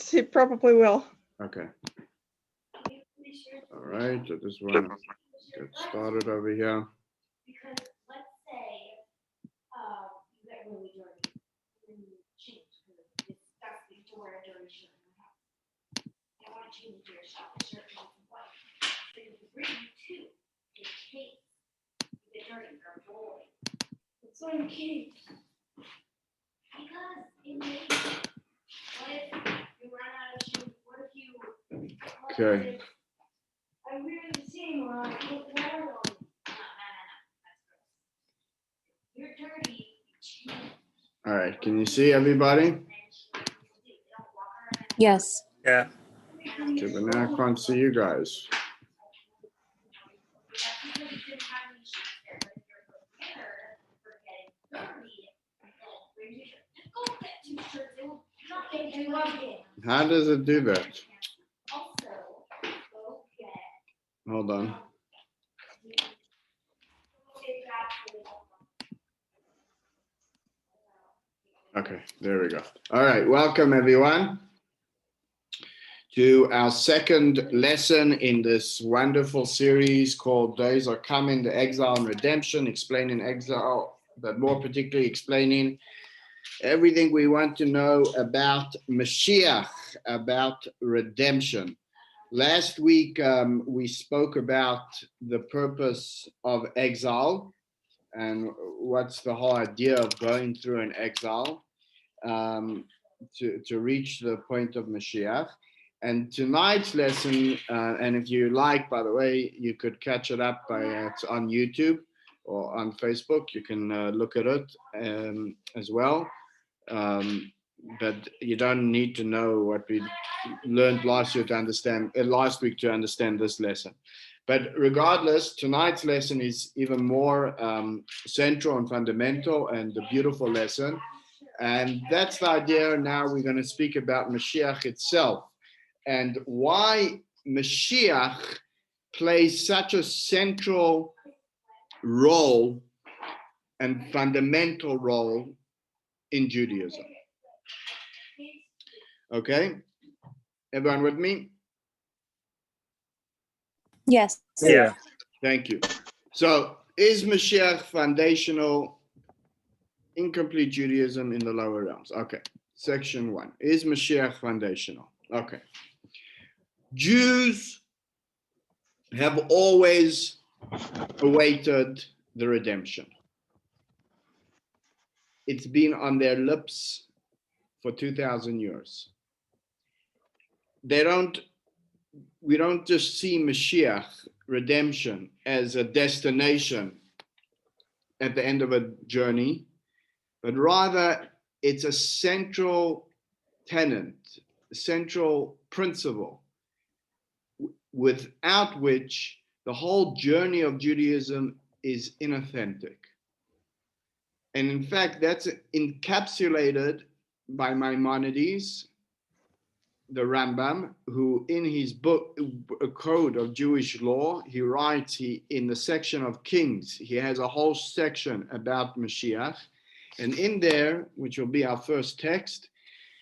he probably will. Okay. All right, I just want to get started over here. Because let's say you get really dirty and you change because it's disgusting to wear a dirty shirt in your house. You don't want to change your shirt because it's white. So you bring two in case you get dirty or boy. It's so in case. Because it may. What if you run out of shoes? What if you? Okay. I wear the same one. I put water on it. No. That's gross. You're dirty. All right, can you see everybody? Yes. Yeah. Okay, but now I can't see you guys. How does it do that? Hold on. Okay, there we go. All right, welcome everyone to our second lesson in this wonderful series called Days Are Coming, the Exile and Redemption, explaining exile, but more particularly explaining everything we want to know about Mashiach, about redemption. Last week, we spoke about the purpose of exile and what's the whole idea of going through an exile to reach the point of Mashiach. And tonight's lesson, and if you like, by the way, you could catch it up it's on YouTube or on Facebook. You can look at it as well. But you don't need to know what we learned last week to understand this lesson. But regardless, tonight's lesson is even more central and fundamental and a beautiful lesson. And that's the idea. Now we're going to speak about Mashiach itself and why Mashiach plays such a central role and fundamental role in Judaism. Okay, everyone with me? Yes. Yeah. Thank you. So, is Mashiach foundational in complete Judaism in the lower realms? Okay, section 1. Is Mashiach foundational? Okay. Jews have always awaited the redemption. It's been on their lips for 2,000 years. We don't just see Mashiach, redemption, as a destination at the end of a journey, but rather it's a central tenet, a central principle without which the whole journey of Judaism is inauthentic. And in fact, that's encapsulated by Maimonides, the Rambam, who in his book, A Code of Jewish Law, he writes, in the section of Kings, he has a whole section about Mashiach. And in there, which will be our first text,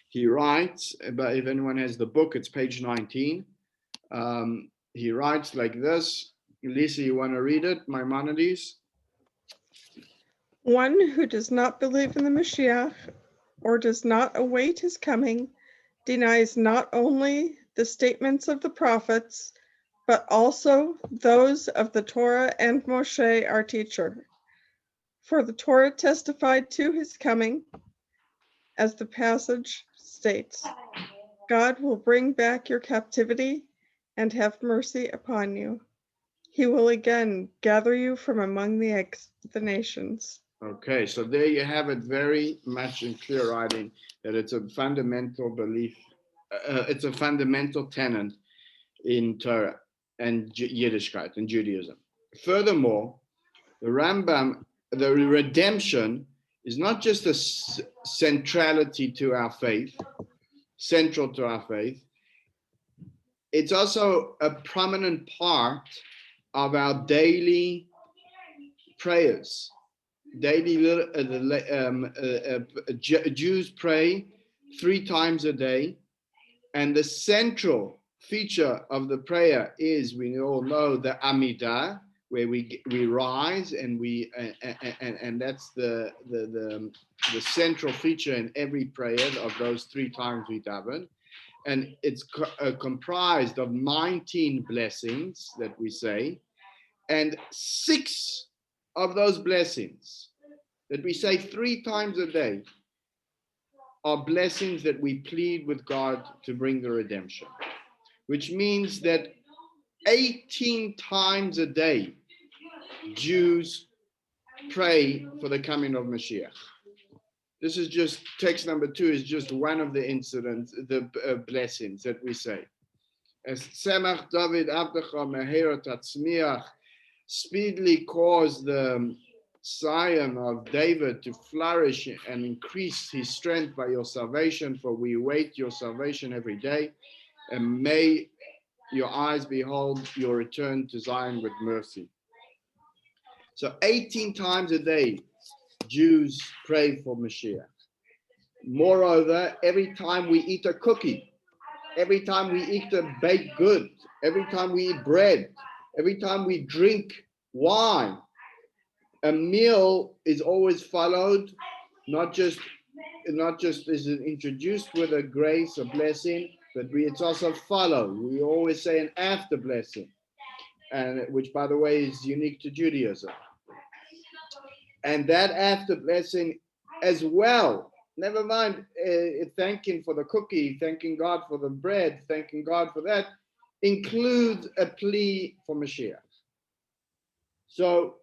he writes, but if anyone has the book, it's page 19. He writes like this. Lisa, you want to read it, Maimonides? One who does not believe in the Mashiach or does not await his coming denies not only the statements of the prophets, but also those of the Torah and Moshe, our teacher. For the Torah testified to his coming, as the passage states, God will bring back your captivity and have mercy upon you. He will again gather you from among the nations. Okay, so there you have it, very much in clear writing that it's a fundamental belief, it's a fundamental tenet in Torah and Yiddishkeit and Judaism. Furthermore, the Rambam, the redemption is not just a centrality to our faith, central to our faith, it's also a prominent part of our daily prayers. Daily, Jews pray 3 times a day, And the central feature of the prayer is, we all know, the Amidah, where we rise and and that's the central feature in every prayer of those 3 times we daven. And it's comprised of 19 blessings that we say, and 6 of those blessings that we say 3 times a day are blessings that we plead with God to bring the redemption, which means that 18 times a day, Jews pray for the coming of Mashiach. This is just, text number 2 is just one of the incidents, the blessings that we say. As Semach David Abdecha Mehera Tatzmiach, speedily cause the Zion of David to flourish and increase his strength by your salvation, for we await your salvation every day, and may your eyes behold your return to Zion with mercy. So 18 times a day, Jews pray for Mashiach. Moreover, every time we eat a cookie, every time we eat a baked good, every time we eat bread, every time we drink wine, a meal is always followed, not just is it introduced with a grace, a blessing, but it's also followed. We always say an after blessing, and which, by the way, is unique to Judaism. And that after blessing as well, never mind thanking for the cookie, thanking God for the bread, thanking God for that, includes a plea for Mashiach. So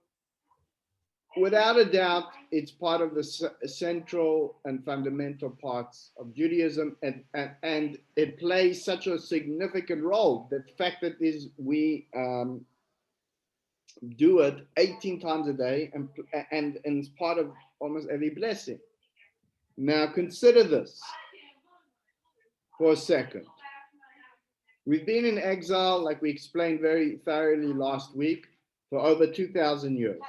without a doubt, it's part of the central and fundamental parts of Judaism, and it plays such a significant role. The fact that we do it 18 times a day, and it's part of almost every blessing. Now consider this for a second. We've been in exile, like we explained very thoroughly last week, for over 2,000 years.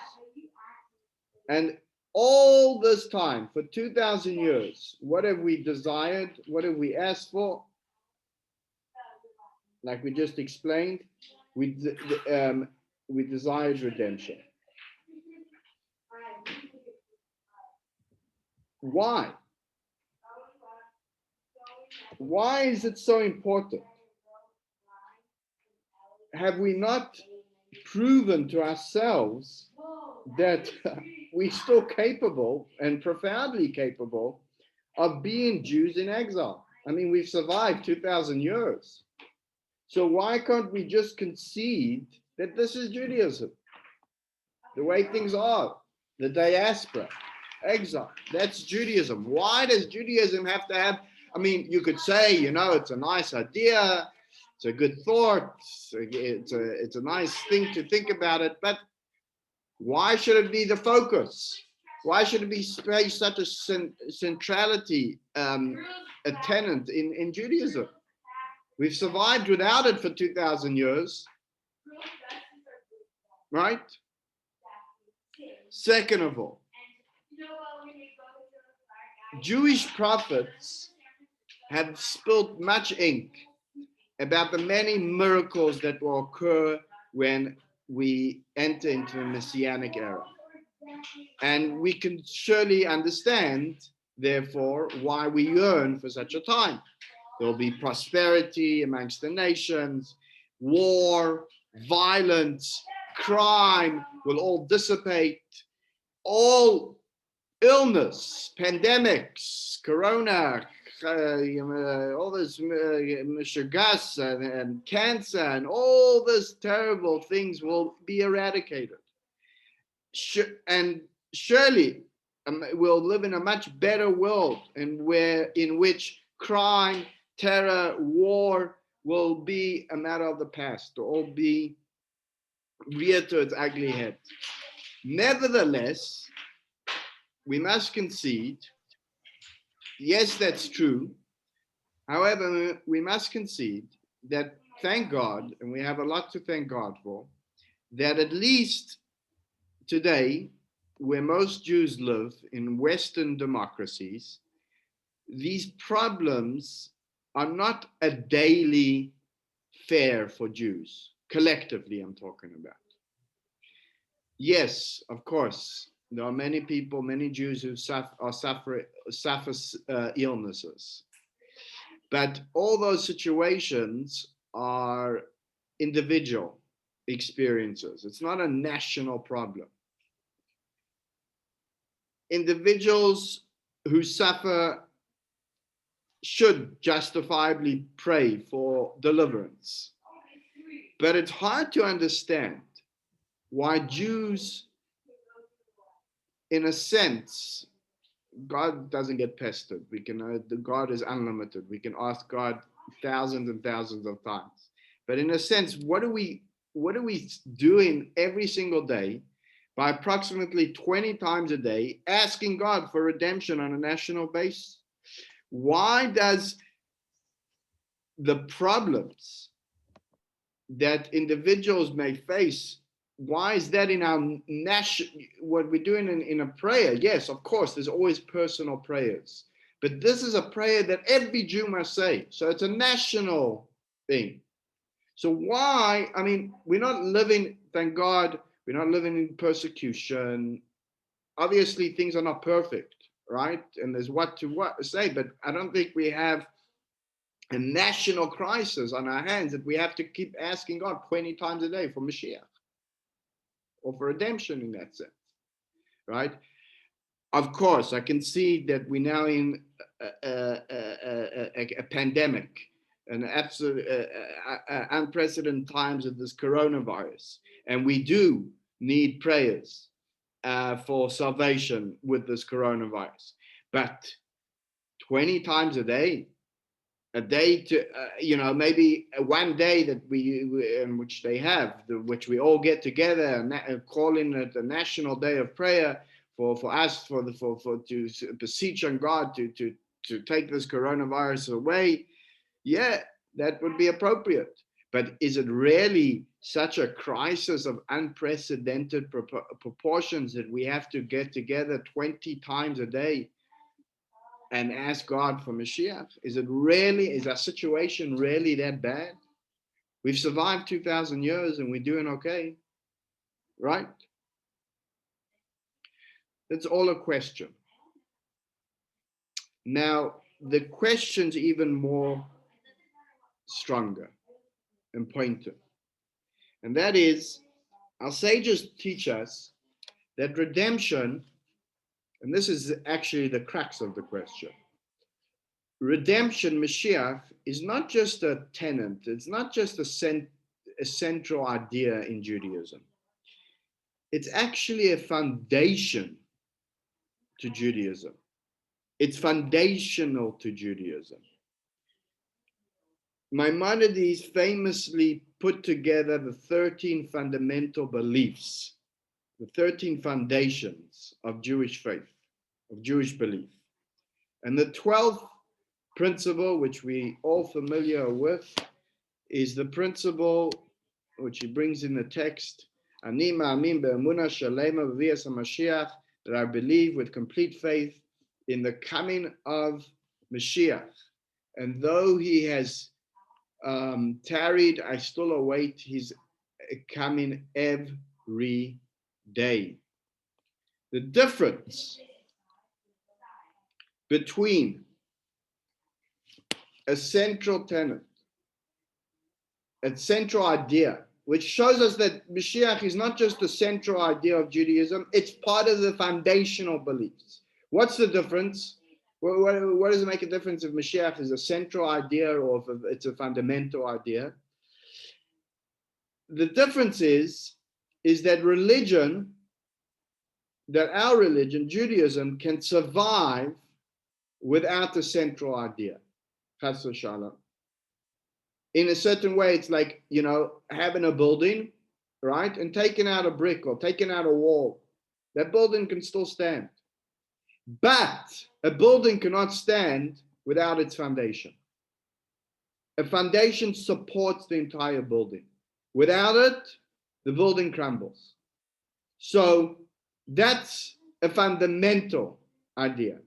And all this time, for 2,000 years, what have we desired? What have we asked for? Like we just explained, we desired redemption. Why? Why is it so important? Have we not proven to ourselves that we're still capable and profoundly capable of being Jews in exile? I mean, we've survived 2,000 years. So why can't we just concede that this is Judaism? The way things are, the diaspora, exile, that's Judaism. Why does Judaism have to have, I mean, you could say, it's a nice idea, it's a good thought, it's a nice thing to think about it, but why should it be the focus? Why should it be such a centrality, a tenet in Judaism? We've survived without it for 2,000 years, right? Second of all, Jewish prophets have spilled much ink about the many miracles that will occur when we enter into the messianic era. And we can surely understand, therefore, why we yearn for such a time. There will be prosperity amongst the nations, war, violence, crime will all dissipate, all illness, pandemics, corona, all this mishigas and cancer and all these terrible things will be eradicated. And surely we'll live in a much better world, and in which crime, terror, war will be a matter of the past, to all be reared to its ugly head. Nevertheless, we must concede, yes, that's true. However, we must concede that, thank God, and we have a lot to thank God for, that at least today, where most Jews live in Western democracies, these problems are not a daily fare for Jews. Collectively, I'm talking about. Yes, of course, there are many people, many Jews who suffer illnesses. But all those situations are individual experiences. It's not a national problem. Individuals who suffer should justifiably pray for deliverance. But it's hard to understand why Jews, in a sense, God doesn't get pestered. God is unlimited. We can ask God thousands and thousands of times. But in a sense, what are we doing every single day by approximately 20 times a day, asking God for redemption on a national basis? Why does the problems that individuals may face, why is that in our what we're doing in a prayer? Yes, of course, there's always personal prayers, but this is a prayer that every Jew must say. So it's a national thing. So why? I mean, we're not living, thank God, we're not living in persecution. Obviously, things are not perfect, right? And there's what to say, but I don't think we have a national crisis on our hands that we have to keep asking God 20 times a day for Mashiach or for redemption in that sense, right? Of course, I can see that we're now in a pandemic, an absolute unprecedented times of this coronavirus, and we do need prayers for salvation with this coronavirus. But 20 times a day to maybe one day that in which they have, which we all get together and calling it a national day of prayer for us to beseech on God to take this coronavirus away. Yeah, that would be appropriate. But is it really such a crisis of unprecedented proportions that we have to get together 20 times a day and ask God for Mashiach? Is our situation really that bad? We've survived 2,000 years and we're doing okay, right? It's all a question. Now, the question's even more stronger and pointed. And that is, our sages teach us that redemption, and this is actually the crux of the question, redemption, Mashiach, is not just a tenet, it's not just a central idea in Judaism. It's actually a foundation to Judaism. It's foundational to Judaism. Maimonides famously put together the 13 fundamental beliefs, the 13 foundations of Jewish faith, of Jewish belief. And the 12th principle, which we all familiar with, is the principle which he brings in the text, Ani ma'amin be'emunah shalema b'vias HaMashiach, that I believe with complete faith in the coming of Mashiach. And though he has tarried, I still await his coming every day. The difference between a central tenet, a central idea, which shows us that Mashiach is not just the central idea of Judaism, it's part of the foundational beliefs. What's the difference? What does it make a difference if Mashiach is a central idea or if it's a fundamental idea? The difference is that religion, that our religion, Judaism, can survive without the central idea. Chas v'shalom. In a certain way, it's like, having a building, right? And taking out a brick or taking out a wall. That building can still stand. But a building cannot stand without its foundation. A foundation supports the entire building. Without it, the building crumbles. So that's a fundamental idea,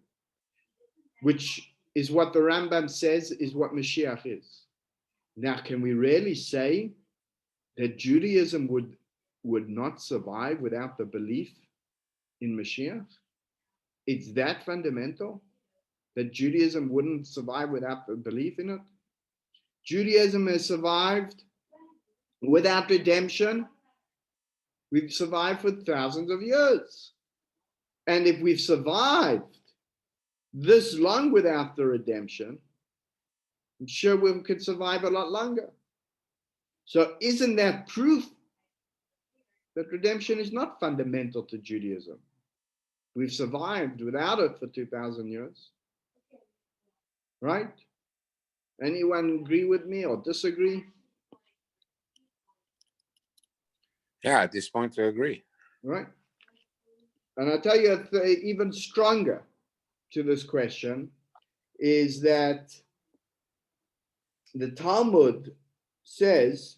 which is what the Rambam says is what Mashiach is. Now, can we really say that Judaism would not survive without the belief in Mashiach? It's that fundamental that Judaism wouldn't survive without the belief in it? Judaism has survived without redemption. We've survived for thousands of years. And if we've survived this long without the redemption, I'm sure we could survive a lot longer. So isn't that proof that redemption is not fundamental to Judaism? We've survived without it for 2,000 years. Right? Anyone agree with me or disagree? Yeah, at this point, I agree. Right? And I'll tell you even stronger to this question is that the Talmud says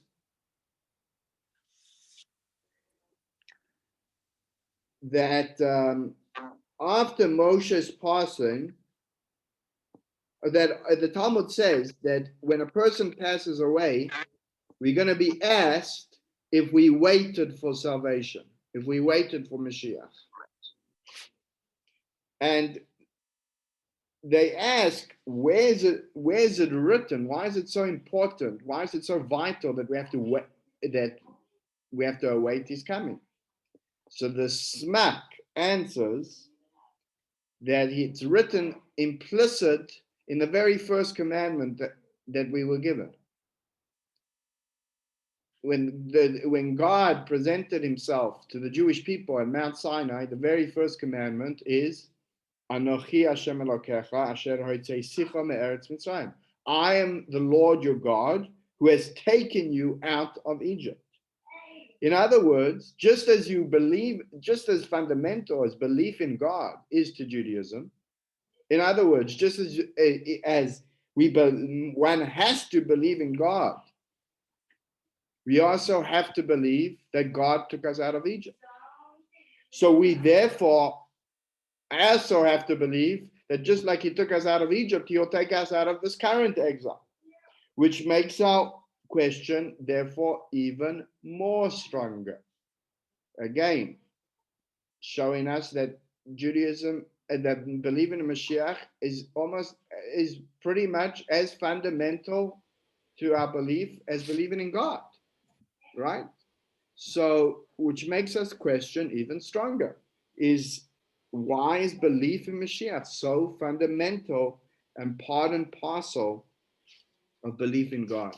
that after Moshe's passing, that the Talmud says that when a person passes away, we're going to be asked if we waited for salvation, if we waited for Mashiach. And they ask, where's it written? Why is it so important? Why is it so vital that we have to await his coming? So the Smak answers that it's written implicit in the very first commandment that we were given. When God presented himself to the Jewish people at Mount Sinai, the very first commandment is Anochi Hashem Elokecha Asher Hotzeisecha me'eretz Mitzrayim. I am the Lord your God who has taken you out of Egypt. In other words, just as you believe, just as fundamental as belief in God is to Judaism, in other words, just as one has to believe in God, we also have to believe that God took us out of Egypt. So we therefore also have to believe that just like he took us out of Egypt, he'll take us out of this current exile, which makes our question, therefore, even more stronger. Again, showing us that Judaism and that believing in Mashiach is pretty much as fundamental to our belief as believing in God, right? So, which makes us question even stronger is why is belief in Mashiach so fundamental and part and parcel of belief in God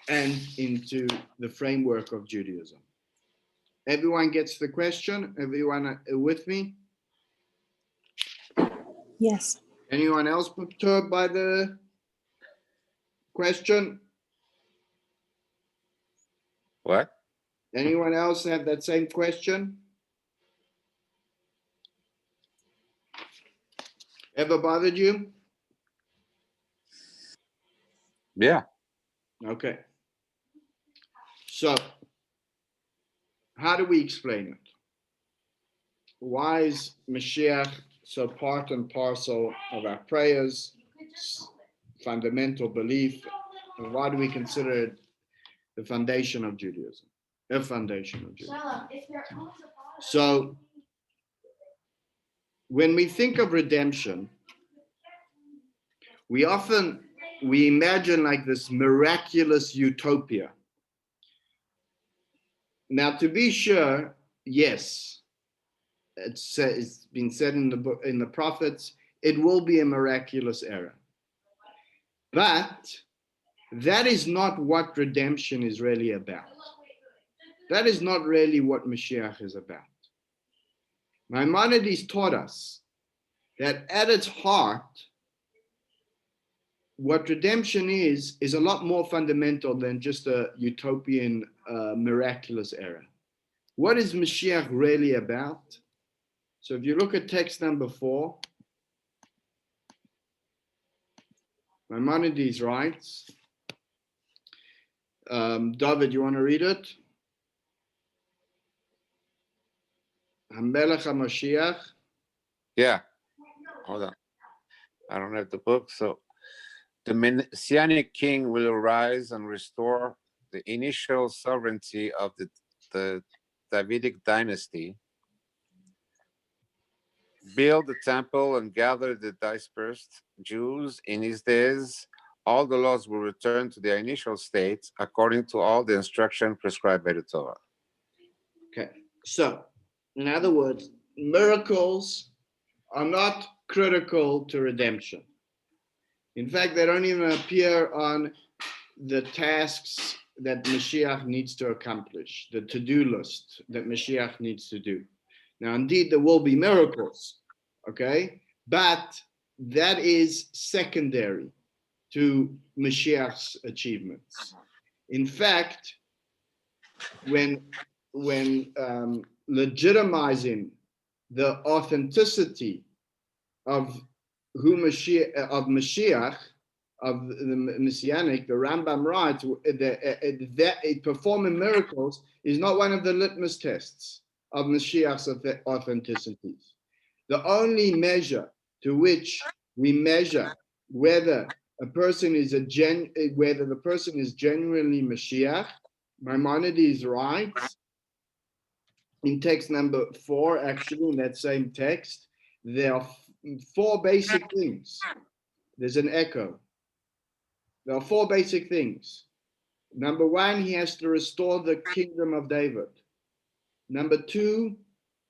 and into the framework of Judaism? Everyone gets the question? Everyone with me? Yes. Anyone else perturbed by the question? What? Anyone else have that same question? Ever bothered you? Yeah. Okay. So, how do we explain it? Why is Mashiach so part and parcel of our prayers, fundamental belief, and why do we consider it the foundation of Judaism? A foundation of Judaism. So, when we think of redemption, we imagine like this miraculous utopia. Now, to be sure, yes, it's been said in the book, in the prophets, it will be a miraculous era. But that is not what redemption is really about. That is not really what Mashiach is about. Maimonides taught us that at its heart, what redemption is a lot more fundamental than just a utopian, miraculous era. What is Mashiach really about? So if you look at text number 4, Maimonides writes, David, you want to read it? Hamelech HaMashiach. Yeah. Hold on. I don't have the book. So the messianic king will arise and restore the initial sovereignty of the Davidic dynasty, build the temple and gather the dispersed Jews. In his days, all the laws will return to their initial state according to all the instruction prescribed by the Torah. Okay, so in other words, miracles are not critical to redemption. In fact, they don't even appear on the tasks that Mashiach needs to accomplish, the to-do list that Mashiach needs to do. Now, indeed, there will be miracles, okay? But that is secondary to Mashiach's achievements. In fact, when legitimizing the authenticity of Mashiach, of the messianic, the Rambam writes that performing miracles is not one of the litmus tests of Mashiach's authenticities. The only measure to which we measure whether a person is whether the person is genuinely Mashiach, Maimonides writes in text number 4, actually in that same text, there are 4 basic things. There's an echo. There are 4 basic things. Number 1, he has to restore the kingdom of David. Number 2,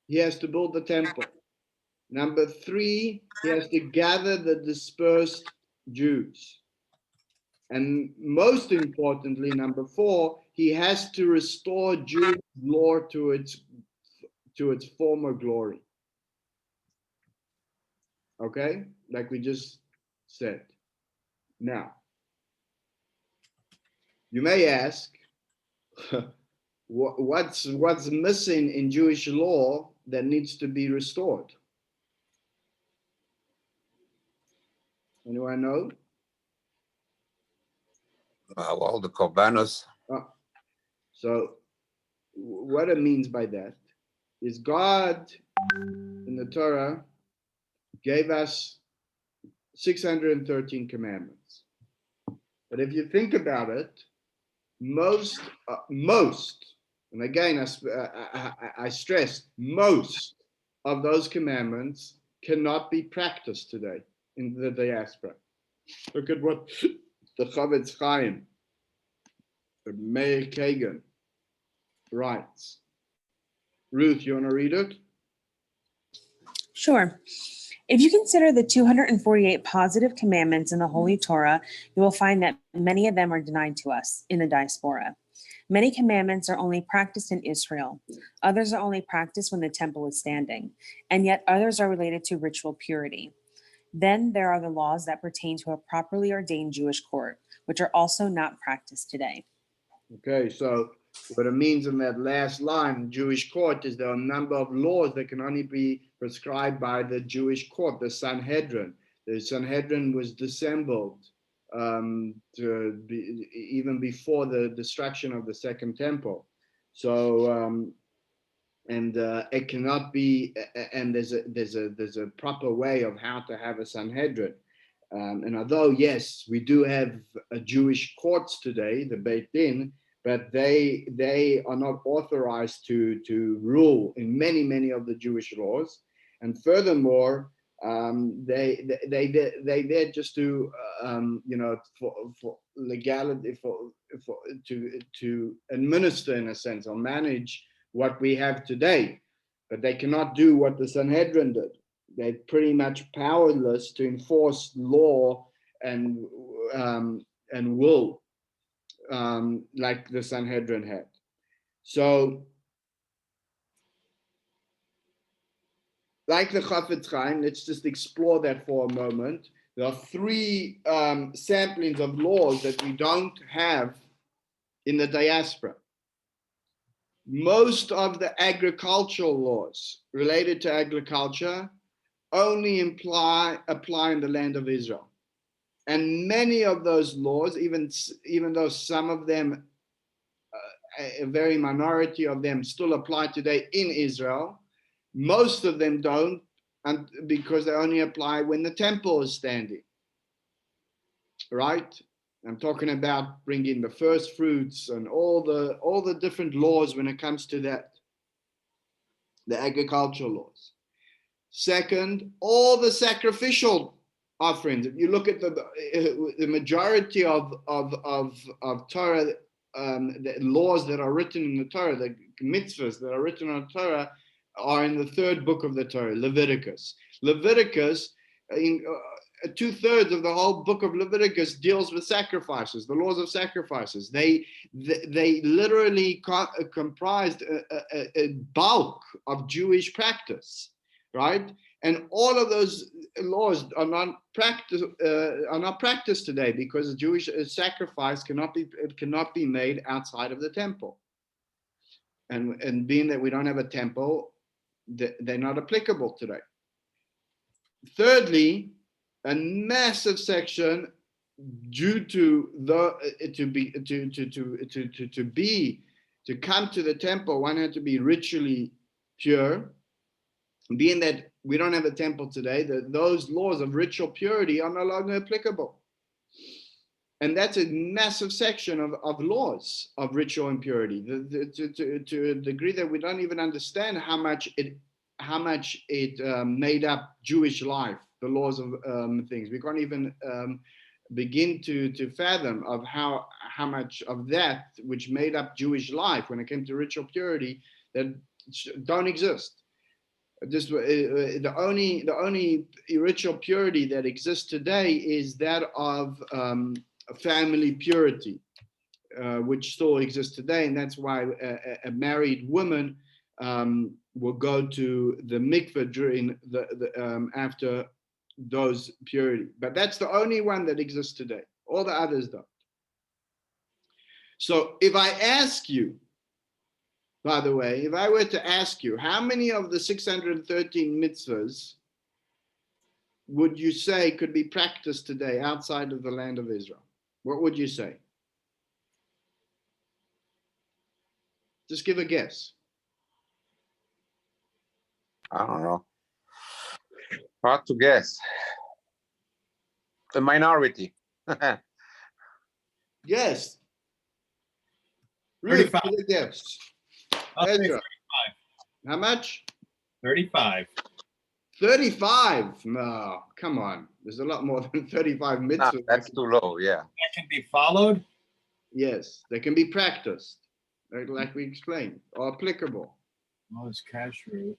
he has to build the temple. Number 3, he has to gather the dispersed Jews. And most importantly, number 4, he has to restore Jewish law to its former glory. Okay, like we just said. Now, you may ask, what's missing in Jewish law that needs to be restored? Anyone know? Well, the korbanos. So what it means by that is God in the Torah gave us 613 commandments. But if you think about it, most, and again, I stress, most of those commandments cannot be practiced today in the diaspora. Look at what the Chavetz Chaim, the Meir Kagan, writes. Ruth, you want to read it? Sure. If you consider the 248 positive commandments in the Holy Torah, you will find that many of them are denied to us in the diaspora. Many commandments are only practiced in Israel. Others are only practiced when the temple is standing, and yet others are related to ritual purity. Then there are the laws that pertain to a properly ordained Jewish court, which are also not practiced today. Okay, so what it means in that last line, Jewish court, is there are a number of laws that can only be prescribed by the Jewish court, the Sanhedrin. The Sanhedrin was dissembled even before the destruction of the Second Temple. So, it cannot be, and there's a proper way of how to have a Sanhedrin. And although, yes, we do have Jewish courts today, the Beit Din, but they are not authorized to rule in many of the Jewish laws. And furthermore, they're there just to for legality, to administer, in a sense, or manage what we have today. But they cannot do what the Sanhedrin did. They're pretty much powerless to enforce law and will, like the Sanhedrin had. So, like the Chafetz Chaim, let's just explore that for a moment. There are 3 samplings of laws that we don't have in the diaspora. Most of the agricultural laws related to agriculture only apply in the land of Israel. And many of those laws, even though some of them, a very minority of them still apply today in Israel, most of them don't, and because they only apply when the temple is standing, right? I'm talking about bringing the first fruits and all the different laws when it comes to that, the agricultural laws. Second, all the sacrificial offerings. If you look at the majority of Torah, the laws that are written in the Torah, the mitzvahs that are written in the Torah, are in the third book of the Torah, Leviticus. Leviticus, in 2/3 of the whole book of Leviticus deals with sacrifices, the laws of sacrifices. They literally comprised a bulk of Jewish practice, right? And all of those laws are not practiced today because a Jewish sacrifice cannot be made outside of the temple. And being that we don't have a temple, they're not applicable today. Thirdly, a massive section due to to come to the temple, one had to be ritually pure. Being that we don't have a temple today, those laws of ritual purity are no longer applicable. And that's a massive section of laws of ritual impurity, to a degree that we don't even understand how much it made up Jewish life, the laws of things. We can't even begin to fathom of how much of that which made up Jewish life when it came to ritual purity that don't exist. Just the only ritual purity that exists today is that of family purity, which still exists today, and that's why a married woman will go to the mikveh during the after those purity. But that's the only one that exists today. All the others don't. So if I ask you, by the way, if I were to ask you, how many of the 613 mitzvahs would you say could be practiced today outside of the land of Israel? What would you say? Just give a guess. I don't know. Hard to guess. The minority. Yes. 35. Ruth, give a guess. I'll say Ezra. 35. How much? 35. 35? No, come on. There's a lot more than 35 No, mitzvahs. that's too low, yeah. That can be followed. Yes, they can be practiced, like we explained, or applicable. Oh, it's kashrut.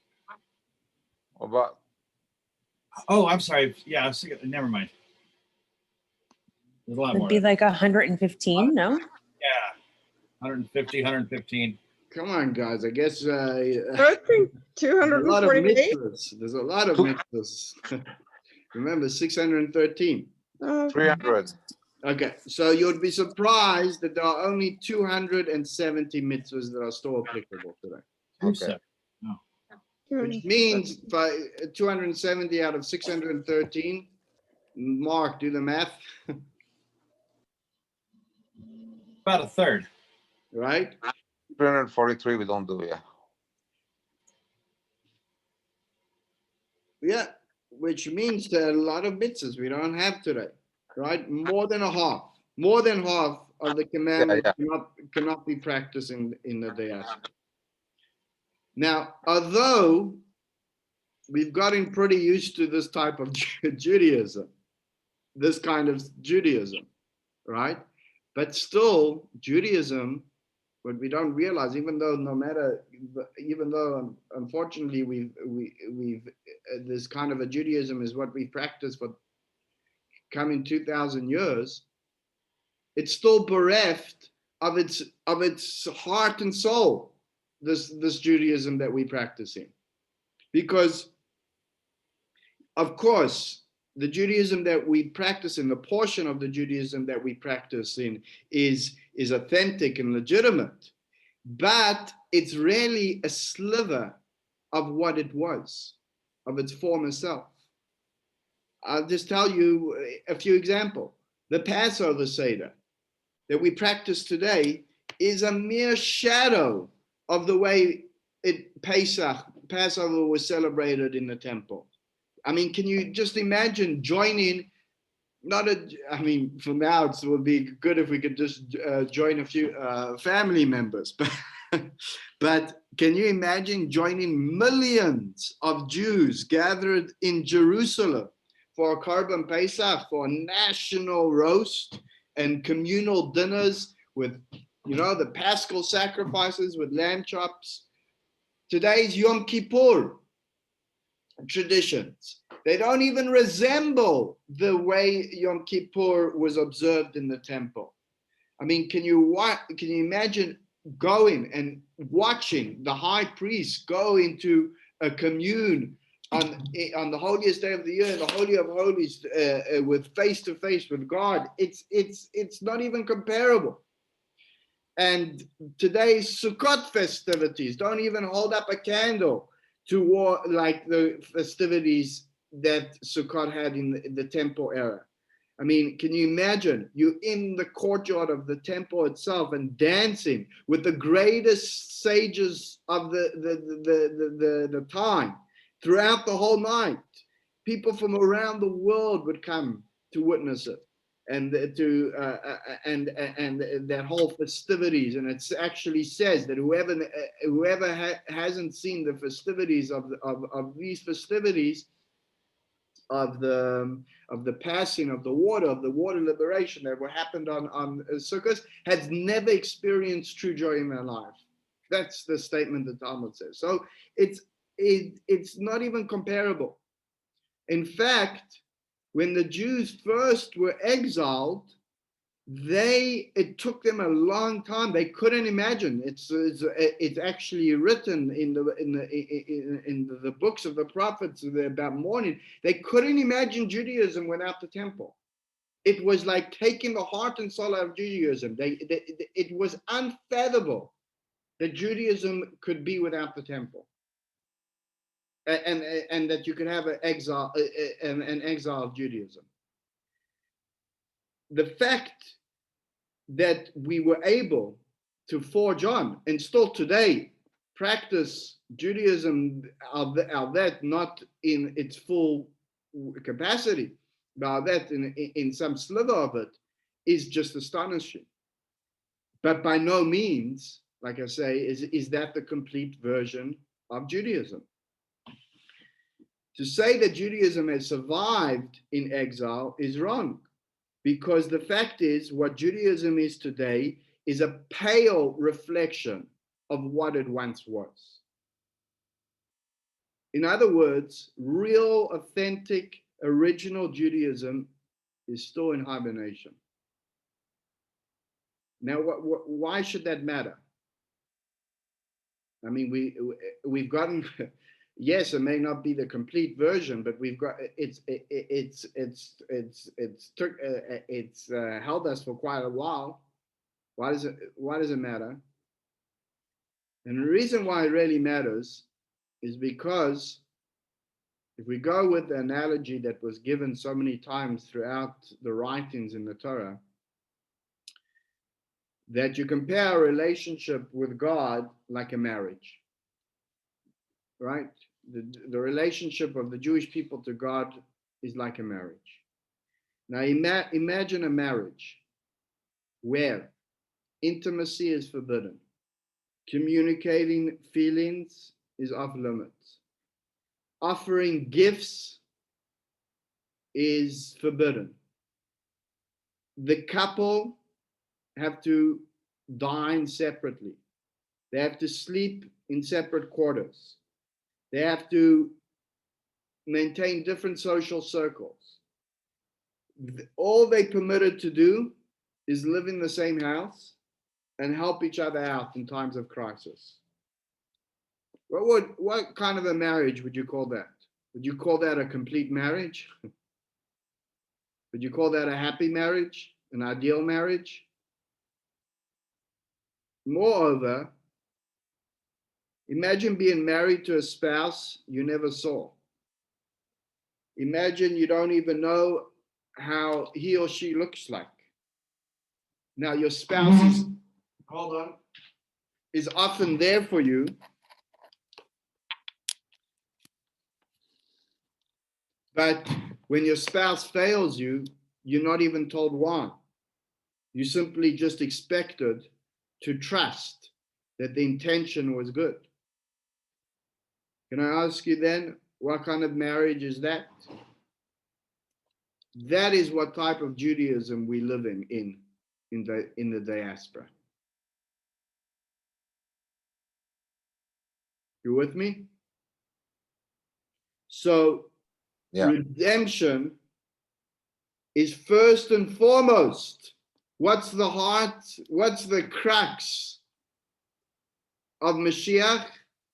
What about Oh, I'm sorry. Yeah, I was thinking, never mind. There's a lot It'd more. be like 115, no? Yeah. 150, 115. Come on, guys. I guess I think there's a lot of 248. mitzvahs. There's a lot of mitzvahs. Remember, 613. 300? Okay, so you'd be surprised that there are only 270 mitzvahs that are still applicable today. Okay. Which means by 270 out of 613, Mark, do the math, About a third. right? 343 we don't do, yeah. Yeah, which means that a lot of mitzvahs we don't have today, right? More than half of the commandments cannot be practiced in the diaspora. Now, although we've gotten pretty used to this type of Judaism, this kind of Judaism, right? But still, Judaism, what we don't realize, even though unfortunately we've this kind of a Judaism is what we practice for coming 2,000 years, it's still bereft of its heart and soul, this Judaism that we practice in. Because, of course, the Judaism that we practice in, the portion of the Judaism that we practice in is authentic and legitimate, but it's really a sliver of what it was, of its former self. I'll just tell you a few examples. The Passover Seder that we practice today is a mere shadow of the way Passover was celebrated in the temple. I mean, can you just imagine joining? I mean, for now it would be good if we could just join a few family members, but can you imagine joining millions of Jews gathered in Jerusalem for a Korban Pesach, for a national roast and communal dinners with, the Paschal sacrifices with lamb chops? Today's Yom Kippur traditions. They don't even resemble the way Yom Kippur was observed in the temple. I mean, can you imagine going and watching the high priest go into a commune on the holiest day of the year, the Holy of Holies, with face to face with God? It's not even comparable. And today's Sukkot festivities don't even hold up a candle to like the festivities that Sukkot had in the temple era. I mean, can you imagine you in the courtyard of the temple itself and dancing with the greatest sages of the time throughout the whole night? People from around the world would come to witness it, and and that whole festivities. And it actually says that whoever hasn't seen the festivities of these festivities of the passing of the water liberation that happened on Sukkot has never experienced true joy in their life. That's the statement the Talmud says. So it's not even comparable. In fact, when the Jews first were exiled, it took them a long time. They couldn't imagine. It's actually written in the books of the prophets about mourning. They couldn't imagine Judaism without the temple. It was like taking the heart and soul out of Judaism. It was unfathomable that Judaism could be without the temple, and that you could have an exile of Judaism. The fact that we were able to forge on and still today practice Judaism, albeit not in its full capacity, but that in some sliver of it, is just astonishing. But by no means, like I say, is that the complete version of Judaism. To say that Judaism has survived in exile is wrong, because the fact is, what Judaism is today is a pale reflection of what it once was. In other words, real, authentic, original Judaism is still in hibernation. Now, why should that matter? I mean, we've gotten. Yes, it may not be the complete version, but we've got it's held us for quite a while. Why does it matter? And the reason why it really matters is because if we go with the analogy that was given so many times throughout the writings in the Torah, that you compare a relationship with God like a marriage, right? The relationship of the Jewish people to God is like a marriage. Now imagine a marriage where intimacy is forbidden, communicating feelings is off limits, offering gifts is forbidden. The couple have to dine separately. They have to sleep in separate quarters. They have to maintain different social circles. All they're permitted to do is live in the same house and help each other out in times of crisis. What kind of a marriage would you call that? Would you call that a complete marriage? Would you call that a happy marriage, an ideal marriage? Moreover, imagine being married to a spouse you never saw. Imagine you don't even know how he or she looks like. Now your spouse is often there for you, But when your spouse fails you, you're not even told why. You simply just expected to trust that the intention was good. Can I ask you then, what kind of marriage is that? That is what type of Judaism we live in the diaspora. You with me? So Yeah. redemption is first and foremost. What's the heart? What's the crux of Mashiach?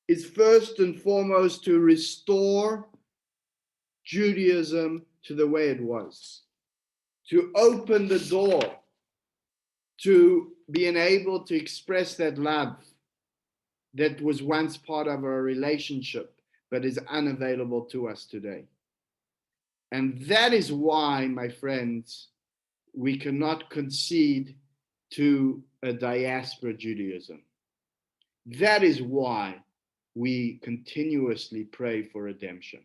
Is first and foremost to restore Judaism to the way it was, to open the door to being able to express that love that was once part of our relationship, but is unavailable to us today. And that is why, my friends, we cannot concede to a diaspora Judaism. That is why we continuously pray for redemption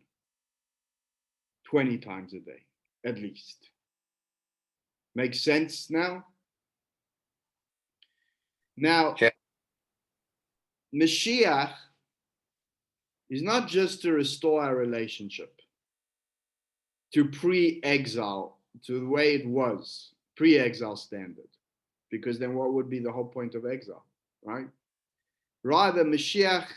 20 times a day, at least. Makes sense now? Now, Okay. Mashiach is not just to restore our relationship to pre-exile, to the way it was, pre-exile standard, because then what would be the whole point of exile, right? Rather, Mashiach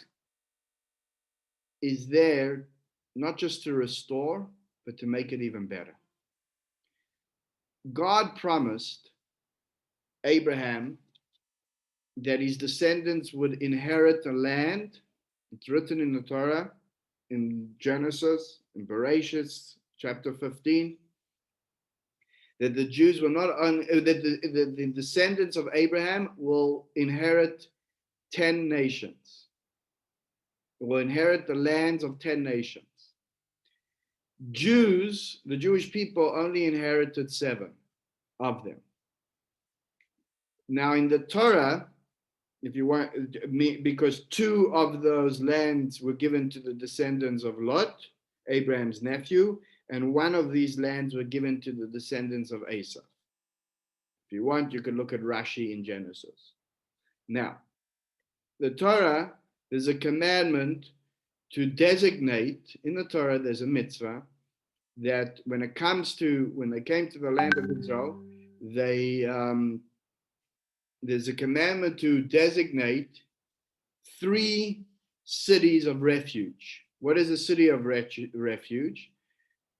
is there not just to restore, but to make it even better. God promised Abraham that his descendants would inherit the land. It's written in the Torah, in Genesis, in Bereshit, chapter 15, that the Jews will not, that the descendants of Abraham will inherit 10 nations, will inherit the lands of 10 nations. Jews, the Jewish people, only inherited 7 of them. Now in the Torah, if you want, because 2 of those lands were given to the descendants of Lot, Abraham's nephew, and 1 of these lands were given to the descendants of Esau. If you want, you can look at Rashi in Genesis. Now, the Torah, there's a commandment to designate, in the Torah, there's a mitzvah, that when they came to the land of Israel, there's a commandment to designate 3 cities of refuge. What is a city of refuge?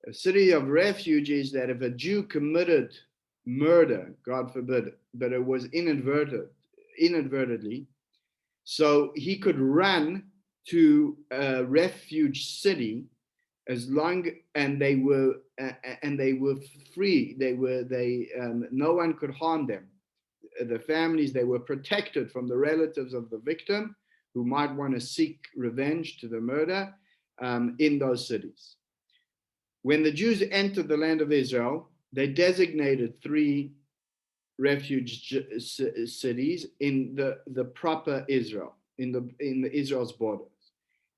A city of refuge is that if a Jew committed murder, God forbid, but it was inadvertently, so he could run to a refuge city and they were free. No one could harm them. The families, they were protected from the relatives of the victim who might want to seek revenge to the murder in those cities. When the Jews entered the land of Israel, they designated 3 refuge cities in the proper Israel, in the Israel's borders,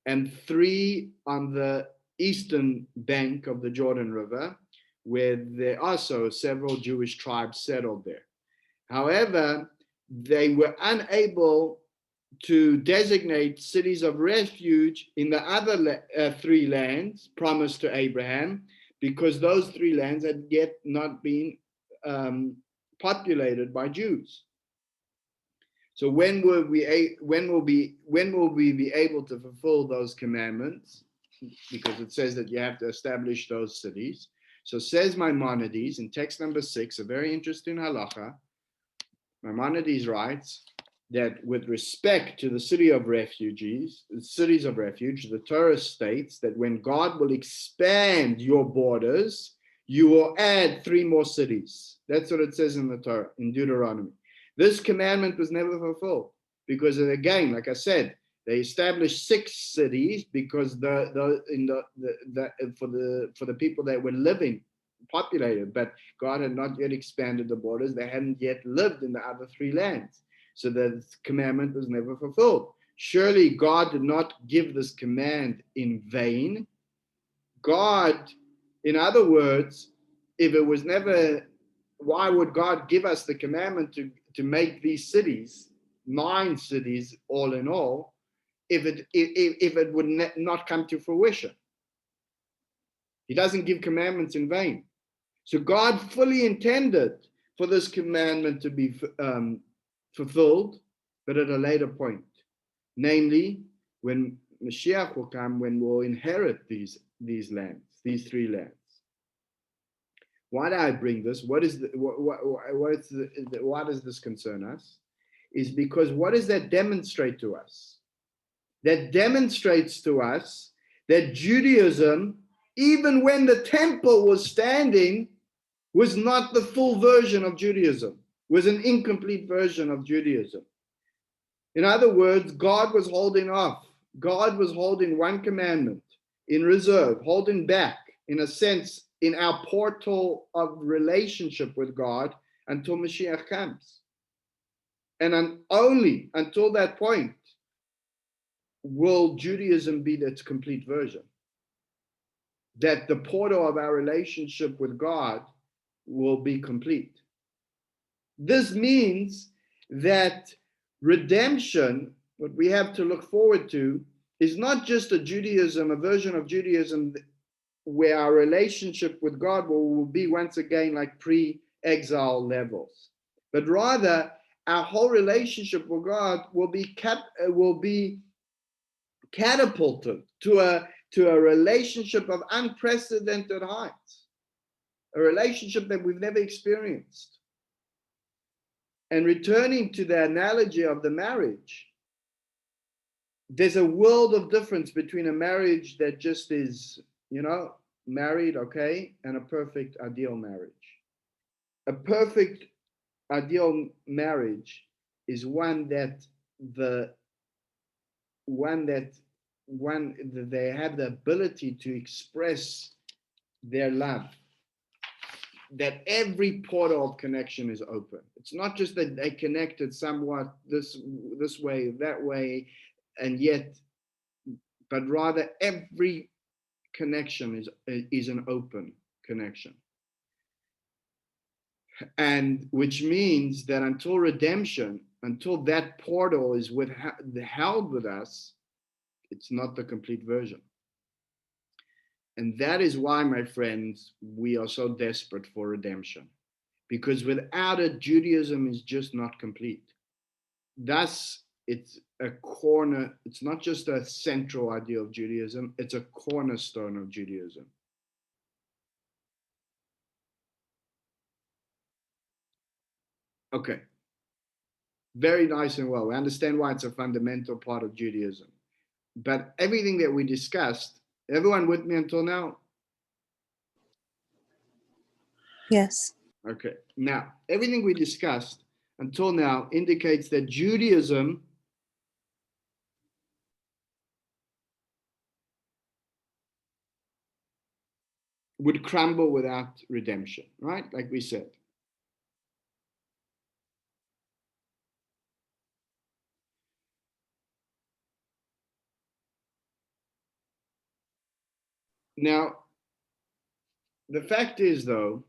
and 3 on the eastern bank of the Jordan River, where there are also several Jewish tribes settled there. However, they were unable to designate cities of refuge in the other 3 lands promised to Abraham, because those 3 lands had yet not been populated by Jews. So when will we be able to fulfill those commandments? Because it says that you have to establish those cities. So says Maimonides in text number 6, a very interesting halacha. Maimonides writes that with respect to the cities of refuge, the Torah states that when God will expand your borders, you will add 3 more cities. That's what it says in the Torah, in Deuteronomy. This commandment was never fulfilled because, again, like I said, they established 6 cities because for the people that were living populated, but God had not yet expanded the borders. They hadn't yet lived in the other 3 lands. So the commandment was never fulfilled. Surely God did not give this command in vain. God In other words, if it was never, why would God give us the commandment to make these cities, 9 cities all in all, if it would not come to fruition? He doesn't give commandments in vain. So God fully intended for this commandment to be fulfilled, but at a later point, namely when Mashiach will come, when we'll inherit these lands, these 3 lands. Why do I bring this? Why does this concern us? Is because what does that demonstrate to us? That demonstrates to us that Judaism, even when the temple was standing, was not the full version of Judaism, was an incomplete version of Judaism. In other words, God was holding off. God was holding one commandment in reserve, holding back, in a sense, in our portal of relationship with God until Mashiach comes. And only until that point will Judaism be its complete version. That the portal of our relationship with God will be complete. This means that redemption, what we have to look forward to, is not just a version of Judaism where our relationship with God will be once again like pre-exile levels, but rather our whole relationship with God will be catapulted to a relationship of unprecedented heights, a relationship that we've never experienced. And returning to the analogy of the marriage, there's a world of difference between a marriage that just is, married, okay, and a perfect ideal marriage. A perfect ideal marriage is one that they have the ability to express their love, that every portal of connection is open. It's not just that they connected somewhat this way, that way, and yet, but rather every connection is an open connection. And which means that until redemption, until that portal is held with us, it's not the complete version. And that is why, my friends, we are so desperate for redemption. Because without it, Judaism is just not complete. Thus, it's a corner, it's not just a central idea of Judaism, it's a cornerstone of Judaism. Okay. Very nice and well. We understand why it's a fundamental part of Judaism. But everything that we discussed, everyone with me until now? Yes. Okay. Now, everything we discussed until now indicates that Judaism would crumble without redemption, right? Like we said. Now, the fact is, though,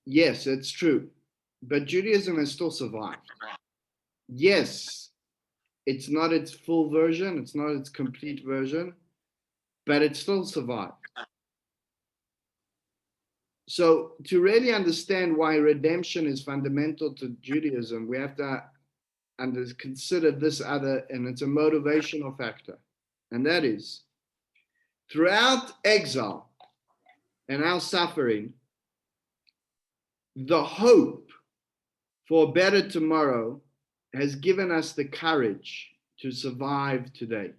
yes, it's true, but Judaism has still survived. Yes, it's not its full version, it's not its complete version, but it still survived. So to really understand why redemption is fundamental to Judaism, we have to consider this other, and it's a motivational factor. And that is, throughout exile and our suffering, the hope for a better tomorrow has given us the courage to survive today.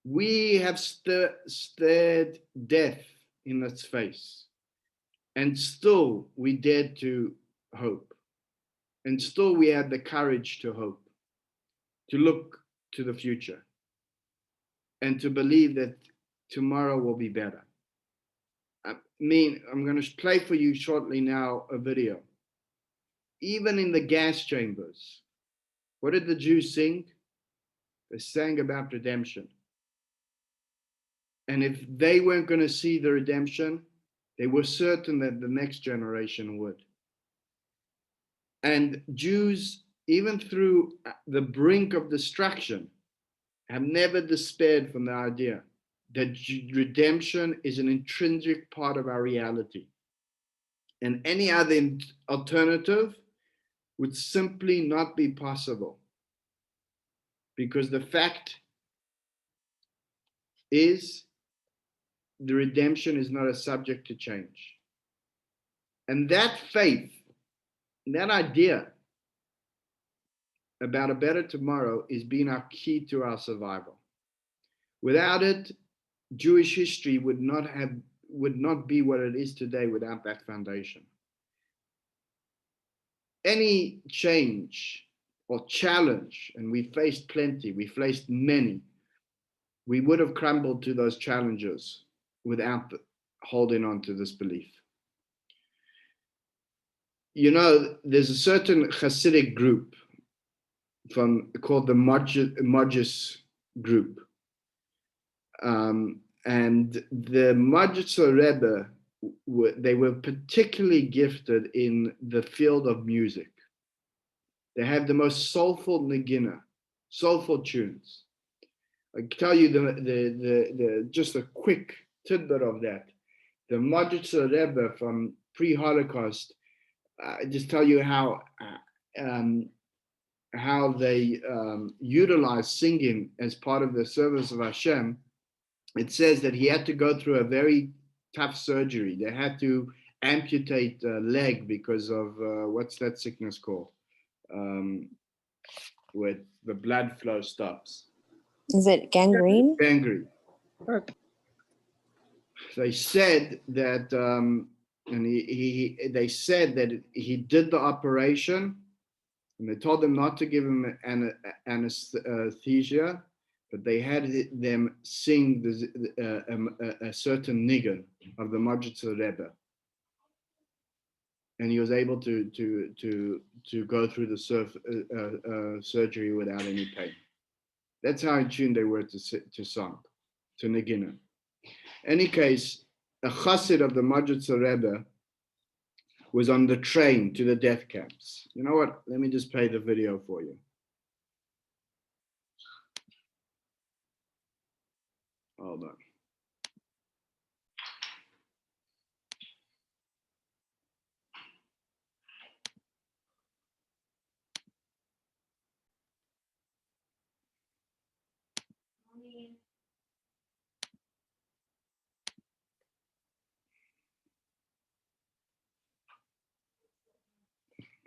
We have stared death in its face, and still we dared to hope. And still we had the courage to hope, to look to the future, and to believe that tomorrow will be better. I'm going to play for you shortly now a video. Even in the gas chambers, what did the Jews sing? They sang about redemption. And if they weren't going to see the redemption, they were certain that the next generation would. And Jews, even through the brink of destruction, have never despaired from the idea that redemption is an intrinsic part of our reality. And any other alternative would simply not be possible. Because the fact is, the redemption is not a subject to change. And that faith, that idea about a better tomorrow is being our key to our survival. Without it, Jewish history would not be what it is today without that foundation. Any change or challenge, and we faced plenty, we faced many, we would have crumbled to those challenges without holding on to this belief. You know, there's a certain Hasidic group called the Majus group. And the Majus Rebbe, they were particularly gifted in the field of music. They have the most soulful negina, soulful tunes. I can tell you just a quick tidbit of that. The Majus Rebbe from pre-Holocaust, just tell you how they utilize singing as part of the service of Hashem. It says that he had to go through a very tough surgery. They had to amputate a leg because of what's that sickness called? Where the blood flow stops. Is it gangrene? Gangrene. Okay. They said that, and they said that he did the operation, and they told them not to give him anesthesia, but they had them sing a certain niggun of the Majus Rebbe, and he was able to go through the surgery without any pain. That's how in tune they were to song, to nigina. Any case, a chassid of the Majus Rebbe was on the train to the death camps. You know what? Let me just play the video for you. Hold on.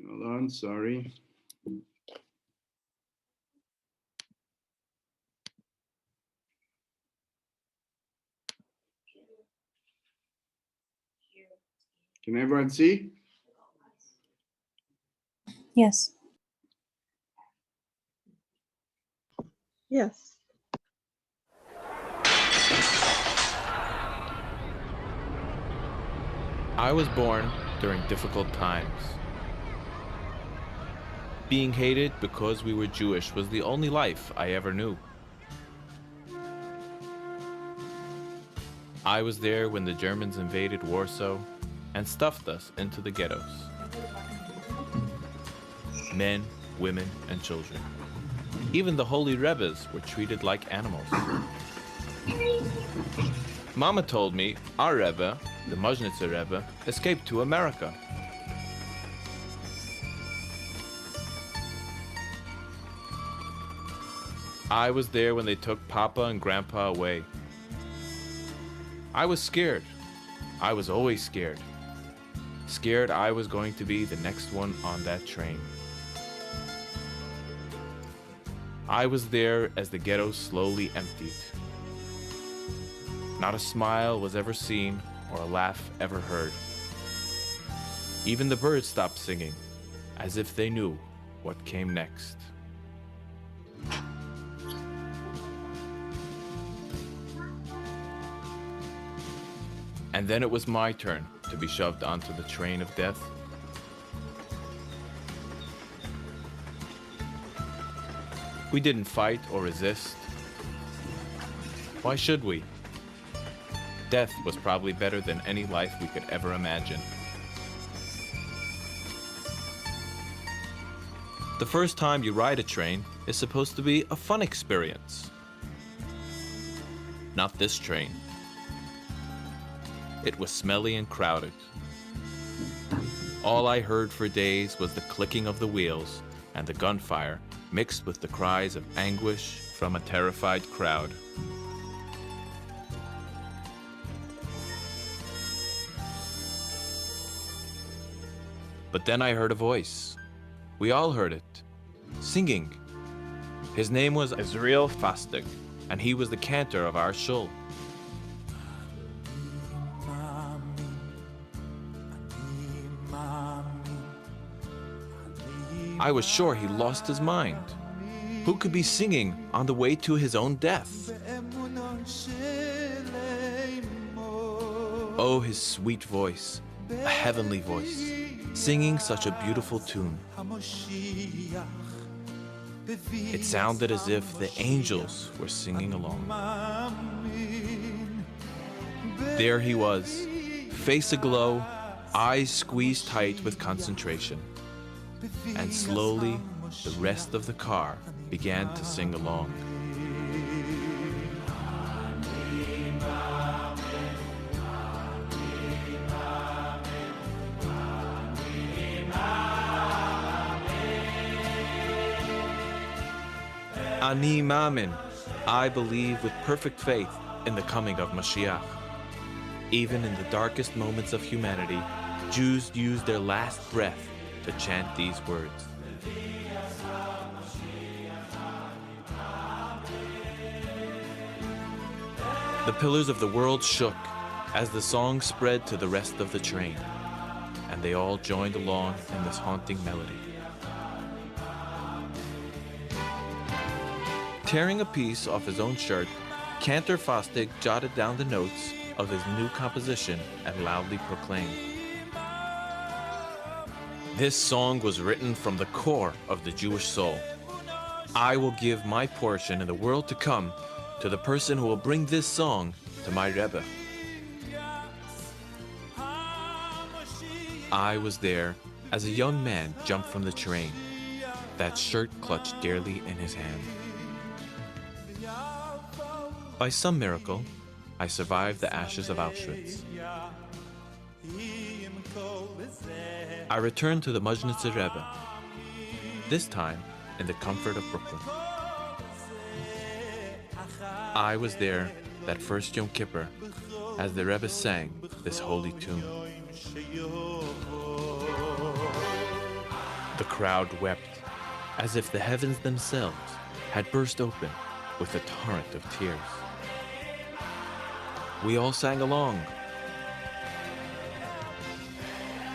Hold on, sorry. Can everyone see? Yes. Yes. I was born during difficult times. Being hated because we were Jewish was the only life I ever knew. I was there when the Germans invaded Warsaw and stuffed us into the ghettos. Men, women, and children. Even the holy Rebbes were treated like animals. Mama told me our Rebbe, the Majnitzer Rebbe, escaped to America. I was there when they took Papa and Grandpa away. I was scared. I was always scared. Scared I was going to be the next one on that train. I was there as the ghetto slowly emptied. Not a smile was ever seen or a laugh ever heard. Even the birds stopped singing, as if they knew what came next. And then it was my turn to be shoved onto the train of death. We didn't fight or resist. Why should we? Death was probably better than any life we could ever imagine. The first time you ride a train is supposed to be a fun experience. Not this train. It was smelly and crowded. All I heard for days was the clicking of the wheels and the gunfire mixed with the cries of anguish from a terrified crowd. But then I heard a voice. We all heard it, singing. His name was Israel Fastig, and he was the cantor of our shul. I was sure he lost his mind. Who could be singing on the way to his own death? Oh, his sweet voice, a heavenly voice, singing such a beautiful tune. It sounded as if the angels were singing along. There he was, face aglow, eyes squeezed tight with concentration. And slowly, the rest of the car began to sing along. Ani Mamin, I believe with perfect faith in the coming of Mashiach. Even in the darkest moments of humanity, Jews use their last breath to chant these words. The pillars of the world shook as the song spread to the rest of the train, and they all joined along in this haunting melody. Tearing a piece off his own shirt, Cantor Fastig jotted down the notes of his new composition and loudly proclaimed. This song was written from the core of the Jewish soul. I will give my portion in the world to come to the person who will bring this song to my Rebbe. I was there as a young man jumped from the train, that shirt clutched dearly in his hand. By some miracle, I survived the ashes of Auschwitz. I returned to the Majnitzer Rebbe, this time in the comfort of Brooklyn. I was there that first Yom Kippur as the Rebbe sang this holy tune. The crowd wept as if the heavens themselves had burst open with a torrent of tears. We all sang along.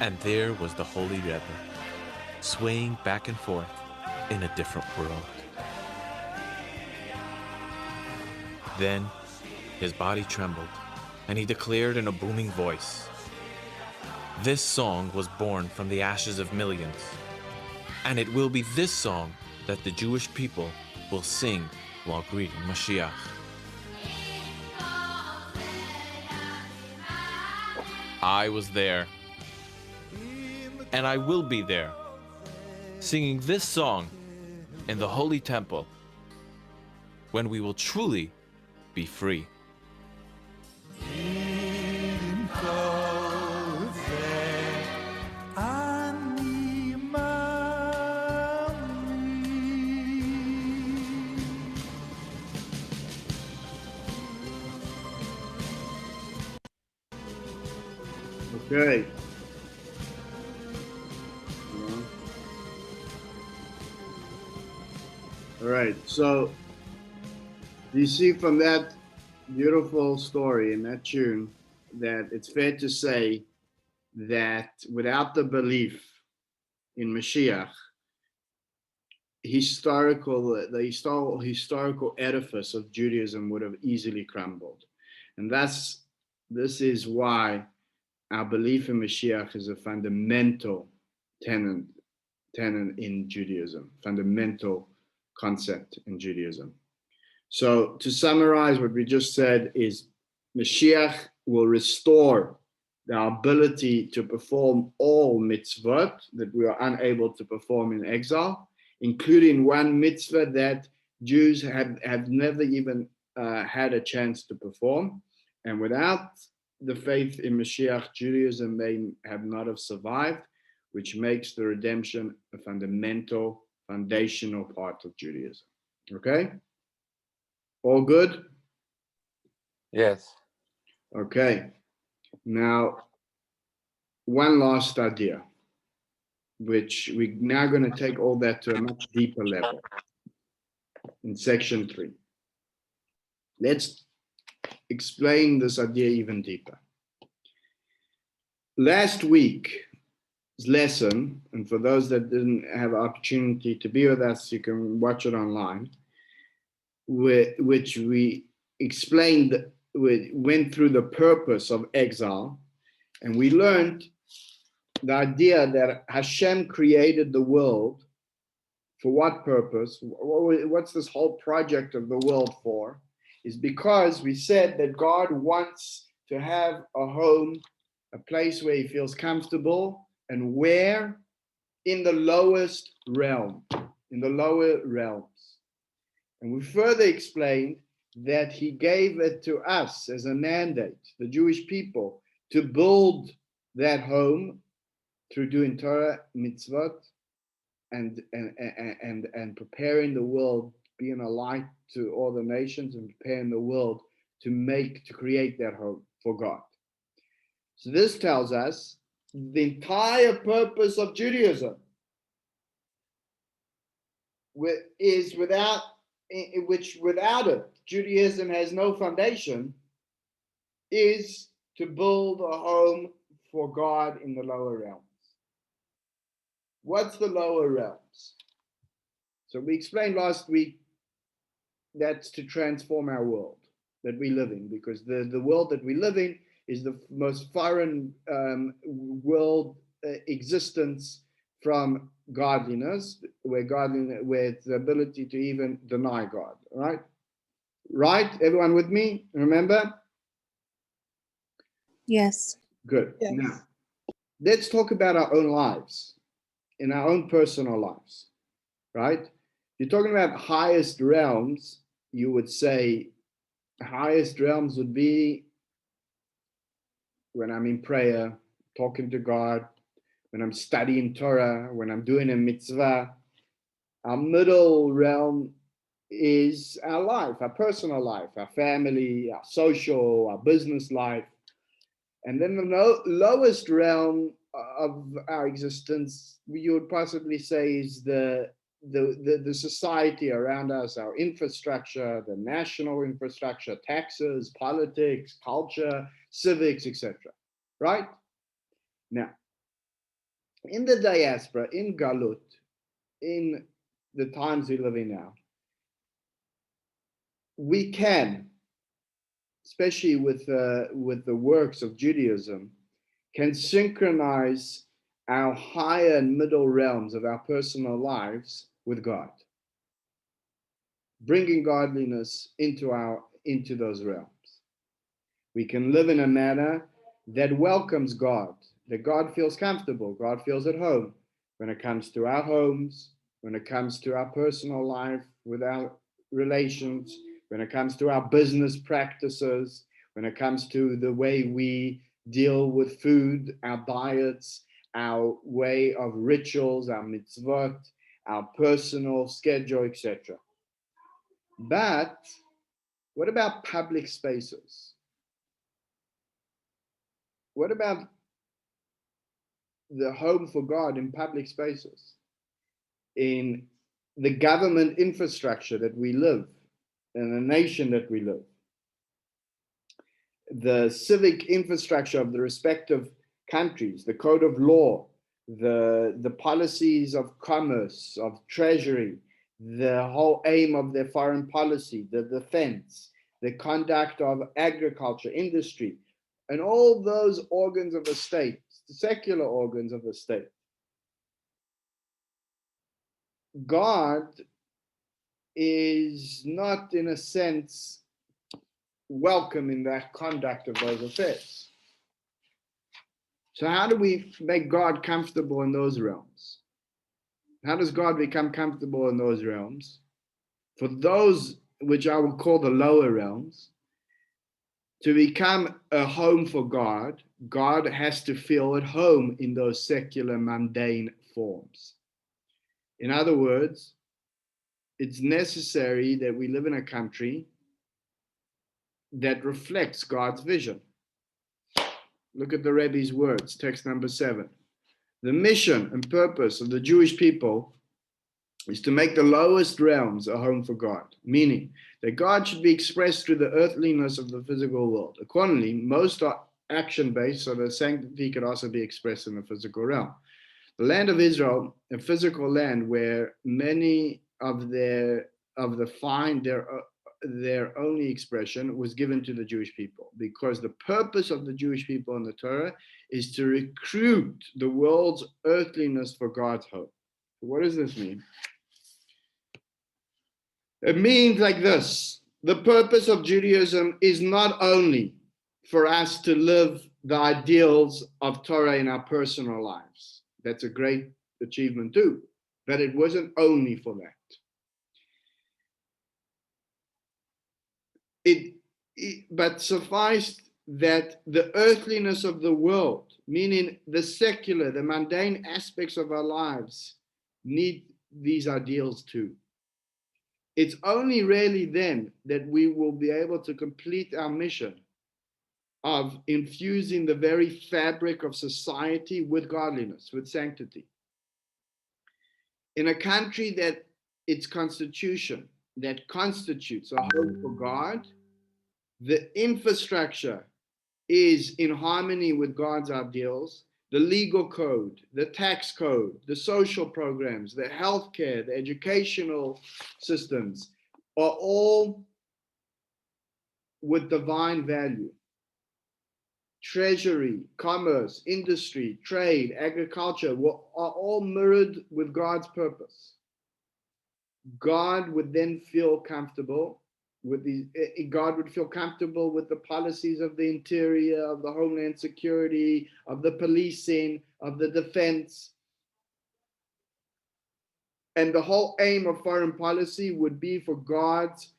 And there was the Holy Rebbe, swaying back and forth in a different world. Then his body trembled, and he declared in a booming voice, "This song was born from the ashes of millions, and it will be this song that the Jewish people will sing while greeting Mashiach." I was there, and I will be there, singing this song in the Holy Temple, when we will truly be free. Okay. All right. So you see from that beautiful story and that tune that it's fair to say that without the belief in Mashiach, the historical edifice of Judaism would have easily crumbled. And this is why our belief in Mashiach is a fundamental tenet in Judaism, fundamental concept in Judaism. So to summarize what we just said is Mashiach will restore the ability to perform all mitzvot that we are unable to perform in exile, including one mitzvah that Jews have never even had a chance to perform. And without the faith in Mashiach, Judaism may have not have survived, which makes the redemption a fundamental, foundational part of Judaism. Okay? All good? Yes. Okay. Now, one last idea, which we're now going to take all that to a much deeper level in section 3. Let's explain this idea even deeper. Last week's lesson, and for those that didn't have an opportunity to be with us, you can watch it online, which we explained, we went through the purpose of exile, and we learned the idea that Hashem created the world for what purpose? What's this whole project of the world for? Is because we said that God wants to have a home, a place where he feels comfortable, and where? In the lowest realm, in the lower realms. And we further explained that he gave it to us as a mandate, the Jewish people, to build that home through doing Torah, mitzvot, and preparing the world, being a light to all the nations, and preparing the world to create that home for God. So this tells us the entire purpose of Judaism is without it, Judaism has no foundation, is to build a home for God in the lower realms. What's the lower realms? So we explained last week that's to transform our world that we live in, because the world that we live in is the most foreign world existence from godliness, where the ability to even deny God. Right? Right? Everyone with me? Remember? Yes. Good. Yes. Now, let's talk about our own lives, in our own personal lives. Right? You're talking about highest realms, you would say highest realms would be when I'm in prayer, talking to God, when I'm studying Torah, when I'm doing a mitzvah. Our middle realm is our life, our personal life, our family, our social, our business life. And then the lowest realm of our existence, you would possibly say, is the society around us, our infrastructure, the national infrastructure, taxes, politics, culture, civics, etc. Right? Now, in the diaspora, in Galut, in the times we live in now, we can, especially with the works of Judaism, can synchronize our higher and middle realms of our personal lives with God, bringing godliness into those realms. We can live in a manner that welcomes God, that God feels comfortable, God feels at home when it comes to our homes, when it comes to our personal life with our relations, when it comes to our business practices, when it comes to the way we deal with food, our diets, our way of rituals, our mitzvot, our personal schedule, etc. But what about public spaces? What about the home for God in public spaces? In the government infrastructure that we live, in the nation that we live, the civic infrastructure of the respective countries, the code of law, the policies of commerce, of treasury, the whole aim of their foreign policy, the defense, the conduct of agriculture, industry, and all those organs of the state, the secular organs of the state. God is not, in a sense, welcome in the conduct of those affairs. So how do we make God comfortable in those realms? How does God become comfortable in those realms? For those which I would call the lower realms, to become a home for God, God has to feel at home in those secular, mundane forms. In other words, it's necessary that we live in a country that reflects God's vision. Look at the Rebbe's words, text number 7. The mission and purpose of the Jewish people is to make the lowest realms a home for God, meaning that God should be expressed through the earthliness of the physical world. Accordingly, most are action-based, so the sanctity could also be expressed in the physical realm. The land of Israel, a physical land where many of their only expression was given to the Jewish people, because the purpose of the Jewish people in the Torah is to recruit the world's earthliness for God's home. What does this mean? It means like this: the purpose of Judaism is not only for us to live the ideals of Torah in our personal lives. That's a great achievement too, but it wasn't only for that. But sufficed that the earthliness of the world, meaning the secular, the mundane aspects of our lives, need these ideals too. It's only really then that we will be able to complete our mission of infusing the very fabric of society with godliness, with sanctity. In a country that its constitution, that constitutes a home for God, the infrastructure is in harmony with God's ideals. The legal code, the tax code, the social programs, the healthcare, the educational systems are all with divine value. Treasury, commerce, industry, trade, agriculture are all mirrored with God's purpose. God would then feel comfortable with God would feel comfortable with the policies of the interior, of the homeland security, of the policing, of the defense. And the whole aim of foreign policy would be for God's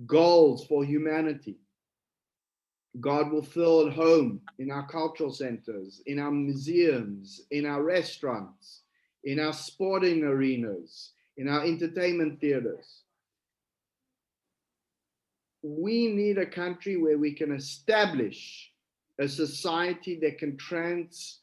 goals for humanity. God will feel at home in our cultural centers, in our museums, in our restaurants, in our sporting arenas, in our entertainment theaters. We need a country where we can establish a society that can transform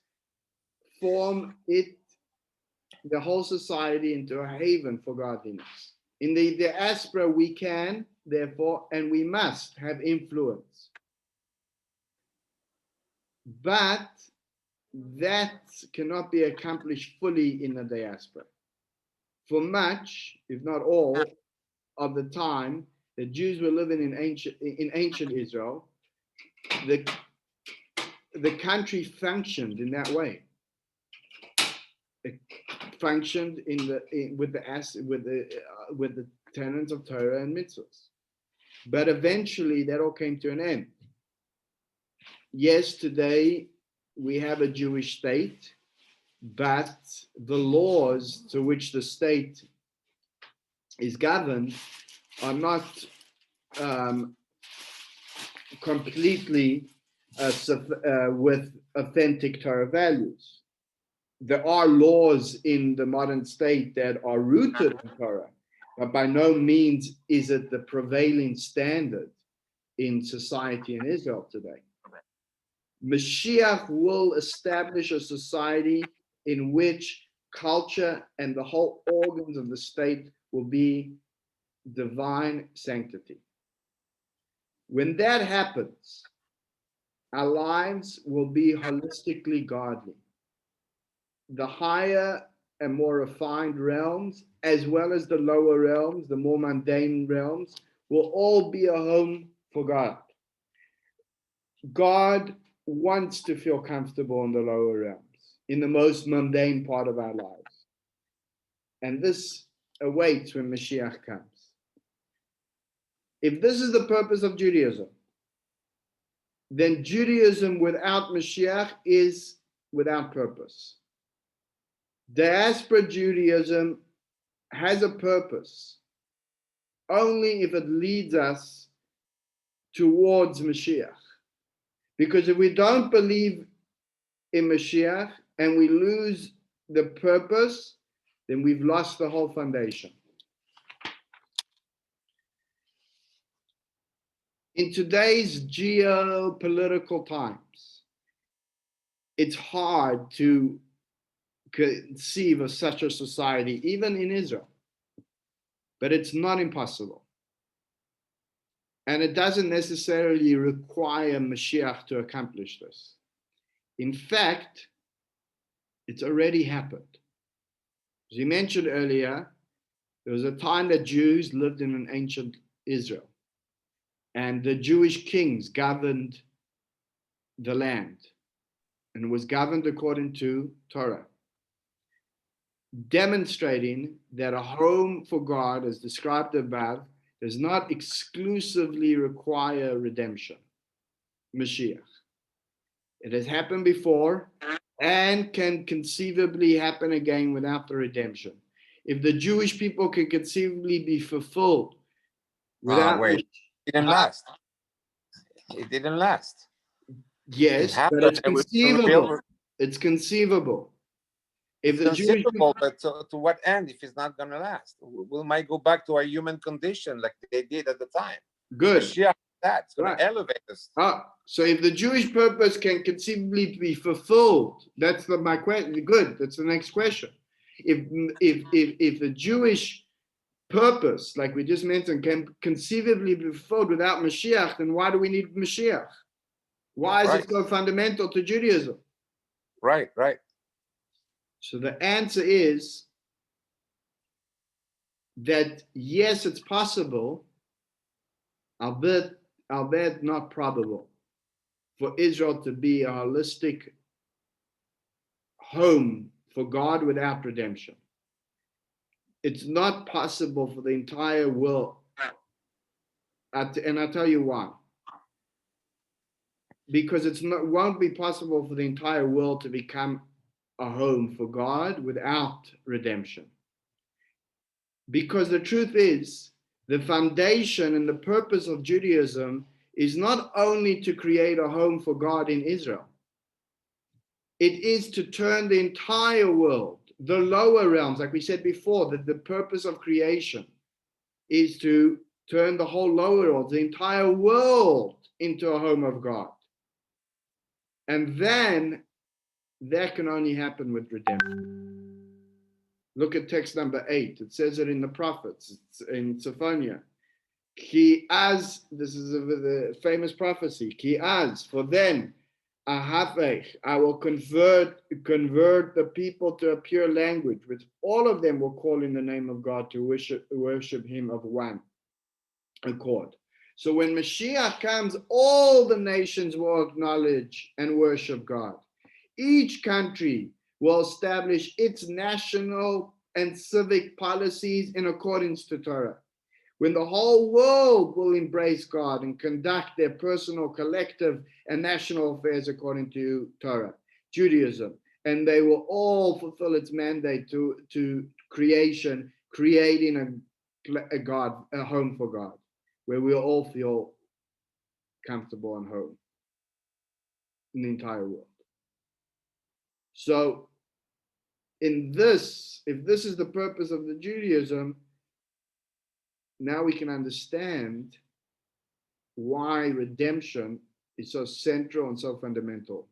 the whole society into a haven for godliness. In the diaspora, we can, therefore, and we must have influence. But that cannot be accomplished fully in the diaspora. For much, if not all, of the time, the Jews were living in ancient Israel, the country functioned in that way. It functioned with the tenets of Torah and mitzvahs. But eventually, that all came to an end. Yes, today we have a Jewish state, but the laws to which the state is governed are not completely with authentic Torah values. There are laws in the modern state that are rooted in Torah, but by no means is it the prevailing standard in society in Israel today. Mashiach will establish a society in which culture and the whole organs of the state will be divine sanctity. When that happens, our lives will be holistically godly. The higher and more refined realms, as well as the lower realms, the more mundane realms, will all be a home for God. God wants to feel comfortable in the lower realms, in the most mundane part of our lives. And this awaits when Mashiach comes. If this is the purpose of Judaism, then Judaism without Mashiach is without purpose. Diaspora Judaism has a purpose only if it leads us towards Mashiach. Because if we don't believe in Mashiach and we lose the purpose, then we've lost the whole foundation. In today's geopolitical times, it's hard to conceive of such a society, even in Israel. But it's not impossible. And it doesn't necessarily require Mashiach to accomplish this. In fact, it's already happened. As you mentioned earlier, there was a time that Jews lived in an ancient Israel, and the Jewish kings governed the land, and it was governed according to Torah, demonstrating that a home for God, as described above, does not exclusively require redemption, Mashiach. It has happened before and can conceivably happen again without the redemption. If the Jewish people can conceivably be fulfilled without... Wait, it didn't last. It didn't last. Yes, but it's conceivable. It's conceivable. If the Jewish people... but to what end if it's not going to last? We might go back to our human condition like they did at the time. Good. Mashiach, that's going to elevate us. So if the Jewish purpose can conceivably be fulfilled, that's my question. Good. That's the next question. If the Jewish purpose, like we just mentioned, can conceivably be fulfilled without Mashiach, then why do we need Mashiach? Why is it so fundamental to Judaism? Right. So the answer is that yes, it's possible, albeit not probable, for Israel to be a holistic home for God without redemption. It's not possible for the entire world. And I'll tell you why. Because it won't be possible for the entire world to become a home for God without redemption. Because the truth is, the foundation and the purpose of Judaism is not only to create a home for God in Israel. It is to turn the entire world, the lower realms, like we said before, that the purpose of creation is to turn the whole lower world, the entire world, into a home of God. And then that can only happen with redemption. Look at text number 8. It says it in the prophets. It's in Sophia. Ki az, this is the famous prophecy. Ki az, for then, ahafech, I will convert the people to a pure language, which all of them will call in the name of God to worship him of one accord. So when Mashiach comes, all the nations will acknowledge and worship God. Each country will establish its national and civic policies in accordance to Torah. When the whole world will embrace God and conduct their personal, collective, and national affairs according to Torah, Judaism, and they will all fulfill its mandate to creation, creating a home for God, where we'll all feel comfortable and home in the entire world. So if this is the purpose of the Judaism, now we can understand why redemption is so central and so fundamental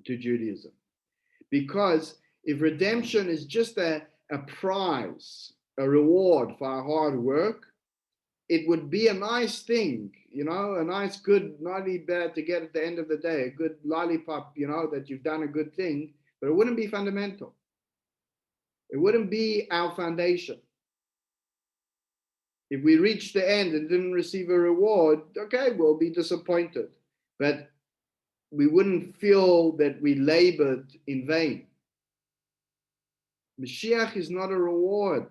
to Judaism. Because if redemption is just a prize, a reward for our hard work, it would be a nice thing, a nice, good, not bad to get at the end of the day, a good lollipop, that you've done a good thing, but it wouldn't be fundamental. It wouldn't be our foundation. If we reach the end and didn't receive a reward, okay, we'll be disappointed, but we wouldn't feel that we labored in vain. Mashiach is not a reward.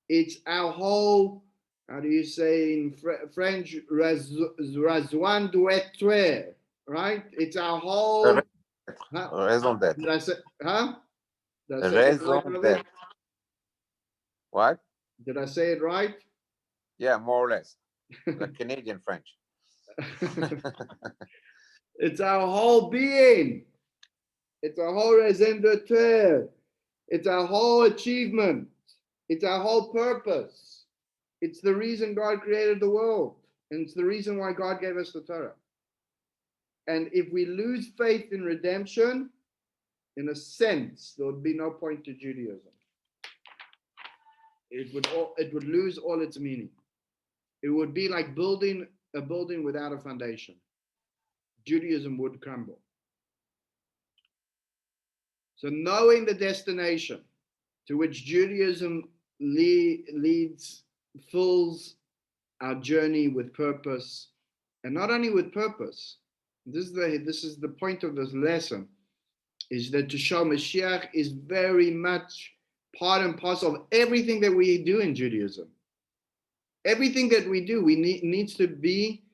It's our whole How do you say in French? Raison d'être, right? It's our whole. Huh? Raison d'être. Did I say? Huh? Did I say it Raison right, David? d'être. What? Did I say it right? Yeah, more or less. Like Canadian French. It's our whole being. It's our whole raison d'être. It's our whole achievement. It's our whole purpose. It's the reason God created the world. And it's the reason why God gave us the Torah. And if we lose faith in redemption, in a sense, there would be no point to Judaism. It would lose all its meaning. It would be like building a building without a foundation. Judaism would crumble. So knowing the destination to which Judaism leads, fills our journey with purpose, and not only with purpose. This is the point of this lesson, is that to show Mashiach is very much part and parcel of everything that we do in Judaism. Everything that we do, needs to be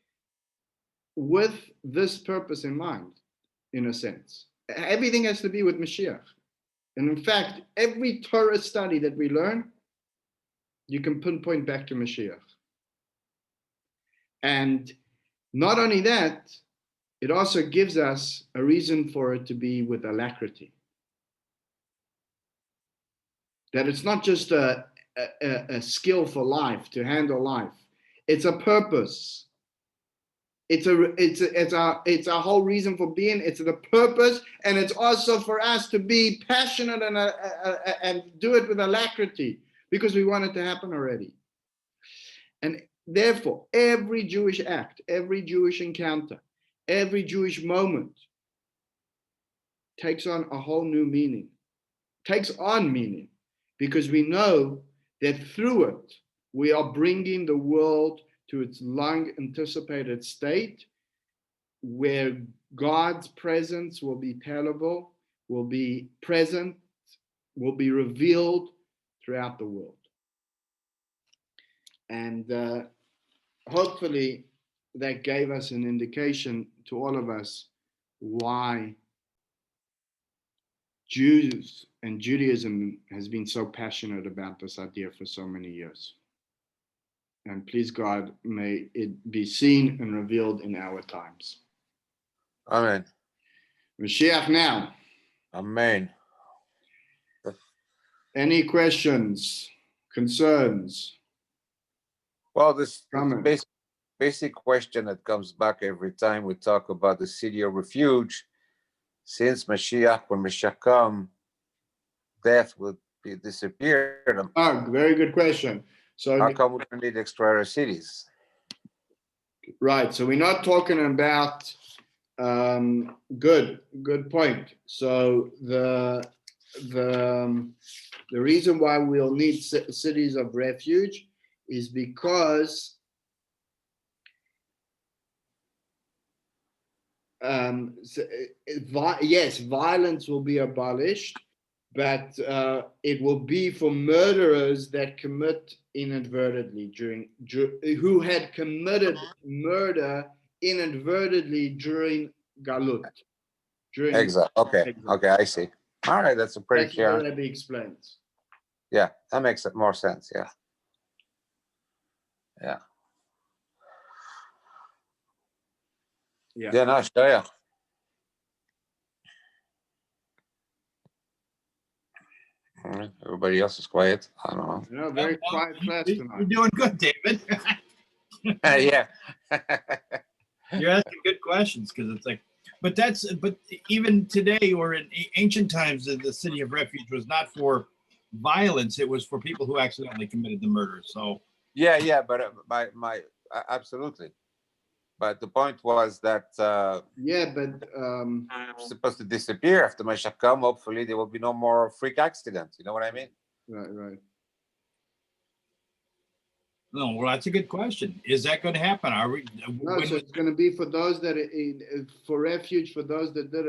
with this purpose in mind, in a sense. Everything has to be with Mashiach. And in fact, every Torah study that we learn, you can pinpoint back to Mashiach. And not only that, it also gives us a reason for it to be with alacrity. That it's not just a skill for life, to handle life. It's a purpose. It's our whole reason for being. It's the purpose, and it's also for us to be passionate and do it with alacrity, because we want it to happen already. And therefore, every Jewish act, every Jewish encounter, every Jewish moment takes on a whole new meaning, takes on meaning, because we know that through it, we are bringing the world to its long anticipated state, where God's presence will be palatable, will be present, will be revealed throughout the world. And hopefully that gave us an indication to all of us why Jews and Judaism has been so passionate about this idea for so many years. And please God, may it be seen and revealed in our times. Amen. Mashiach now. Amen. Any questions, concerns? Well, this Comments? basic question that comes back every time we talk about the city of refuge. Since Mashiach, when Mashiach comes, death will be disappeared. Oh, very good question. So how come we don't need extra cities? Right. So we're not talking about good point. So the reason why we'll need cities of refuge is because yes, violence will be abolished, but it will be for murderers that commit inadvertently who had committed murder inadvertently during Galut. During Exile. Okay. Exile. Okay, I see. All right, that's a pretty That's what clear. Rabbi explains. Yeah, that makes more sense. Yeah. Yeah. Yeah. Yeah, no, sure, yeah. Everybody else is quiet. I don't know. No, very quiet class You're tonight. doing good, David. Yeah. You're asking good questions, because it's like, but even today or in ancient times, the city of refuge was not for violence; it was for people who accidentally committed the murder. So Yeah, but absolutely. But the point was that Yeah, but it's supposed to disappear after Mashiach come. Hopefully, there will be no more freak accidents. You know what I mean? right. no, well, that's a good question. Is that going to happen? Are we? No, so it's going to be for those that for refuge, for those that did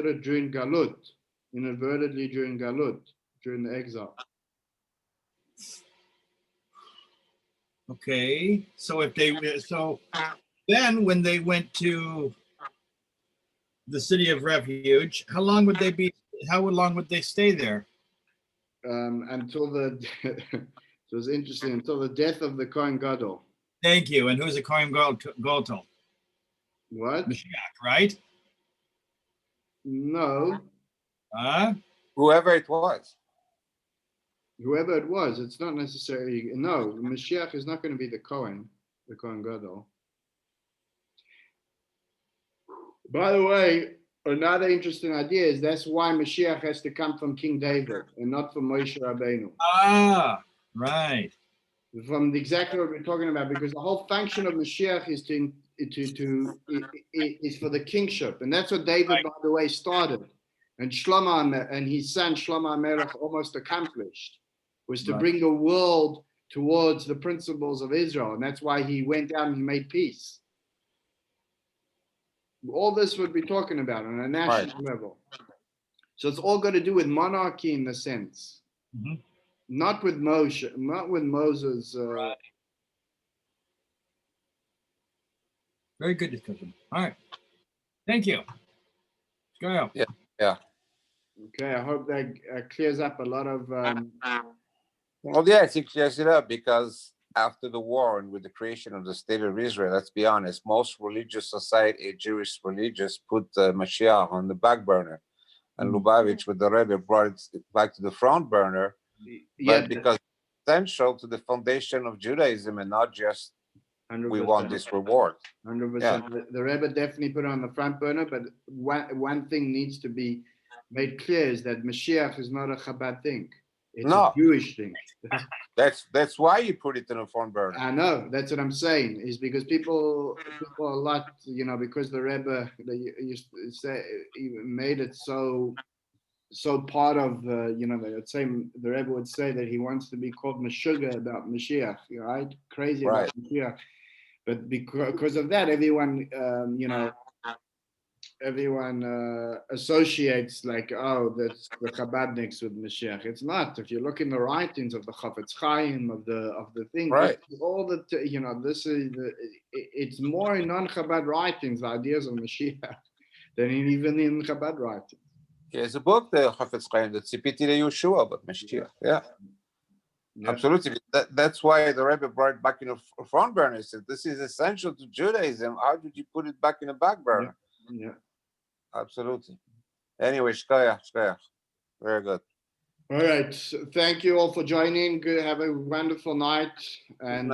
it during Galut, inadvertently during Galut, during the exile. Okay, so then when they went to the city of refuge, how long would they stay there? Until the it was interesting, until the death of the Kohen Gadol. Thank you. And who's the Kohen Gadol? What? Mashiach, right? No, Whoever it was. whoever it was, it's not necessarily. No, Mashiach is not going to be the Kohen Gadol. By the way, another interesting idea is that's why Mashiach has to come from King David and not from Moshe Rabbeinu. Right. From exactly what we're talking about, because the whole function of Mashiach is is for the kingship, and that's what David, by the way, started, and Shlomo and his son Shlomo HaMelech almost accomplished, was to bring the world towards the principles of Israel, and that's why he went out and he made peace. All this would be talking about on a national level. So it's all got to do with monarchy in a sense, not with Moshe, not with Moses. Very good discussion. All right. Thank you. Go. Yeah. Okay, I hope that clears up a lot of. Well, yes, it clears it up because after the war and with the creation of the state of Israel, let's be honest, most religious society, Jewish religious, put Mashiach on the back burner, and Lubavitch with the Rebbe brought it back to the front burner. But because it's essential to the foundation of Judaism and not just 100%. We want this reward. 100%. Yeah. The Rebbe definitely put it on the front burner, but one thing needs to be made clear is that Mashiach is not a Chabad thing. It's a Jewish thing. That's why you put it in a front burner. I know. That's what I'm saying. Is because people a lot, because the Rebbe they used to say made it so part of they'd say the Rebbe would say that he wants to be called Meshuggah about Mashiach, right? Crazy about Mashiach. But because of that, everyone associates like, oh, that's the Chabadniks with Mashiach. It's not. If you look in the writings of the Chafetz Chaim of the thing, right? All the this is it's more in non-Chabad writings, the ideas of Mashiach, than even in Chabad writings. There's a book, the Chafetz Chaim, the Tzipiti LeYeshua, about Mashiach. Yeah. Yep. Absolutely. That's why the Rebbe brought it back in the front burner. He said, this is essential to Judaism. How did you put it back in the back burner? Yeah. Absolutely. Anyway, shkoyach. Very good. All right. Thank you all for joining. Good. Have a wonderful night. And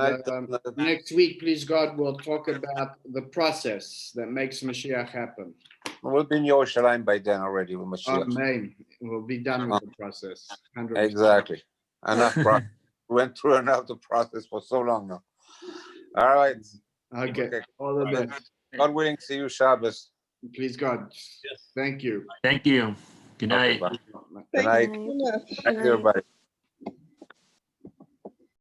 next week, please God, we'll talk about the process that makes Mashiach happen. We'll be in Yerushalayim by then already with Mashiach. Amen. We'll be done with the process. 100%. Exactly. Enough process. We went through enough the process for so long now. All right. Okay. All the best. God willing, see you Shabbos. Please God. Yes. Thank you. Thank you. Good night. Okay, good night. Thank you, everybody.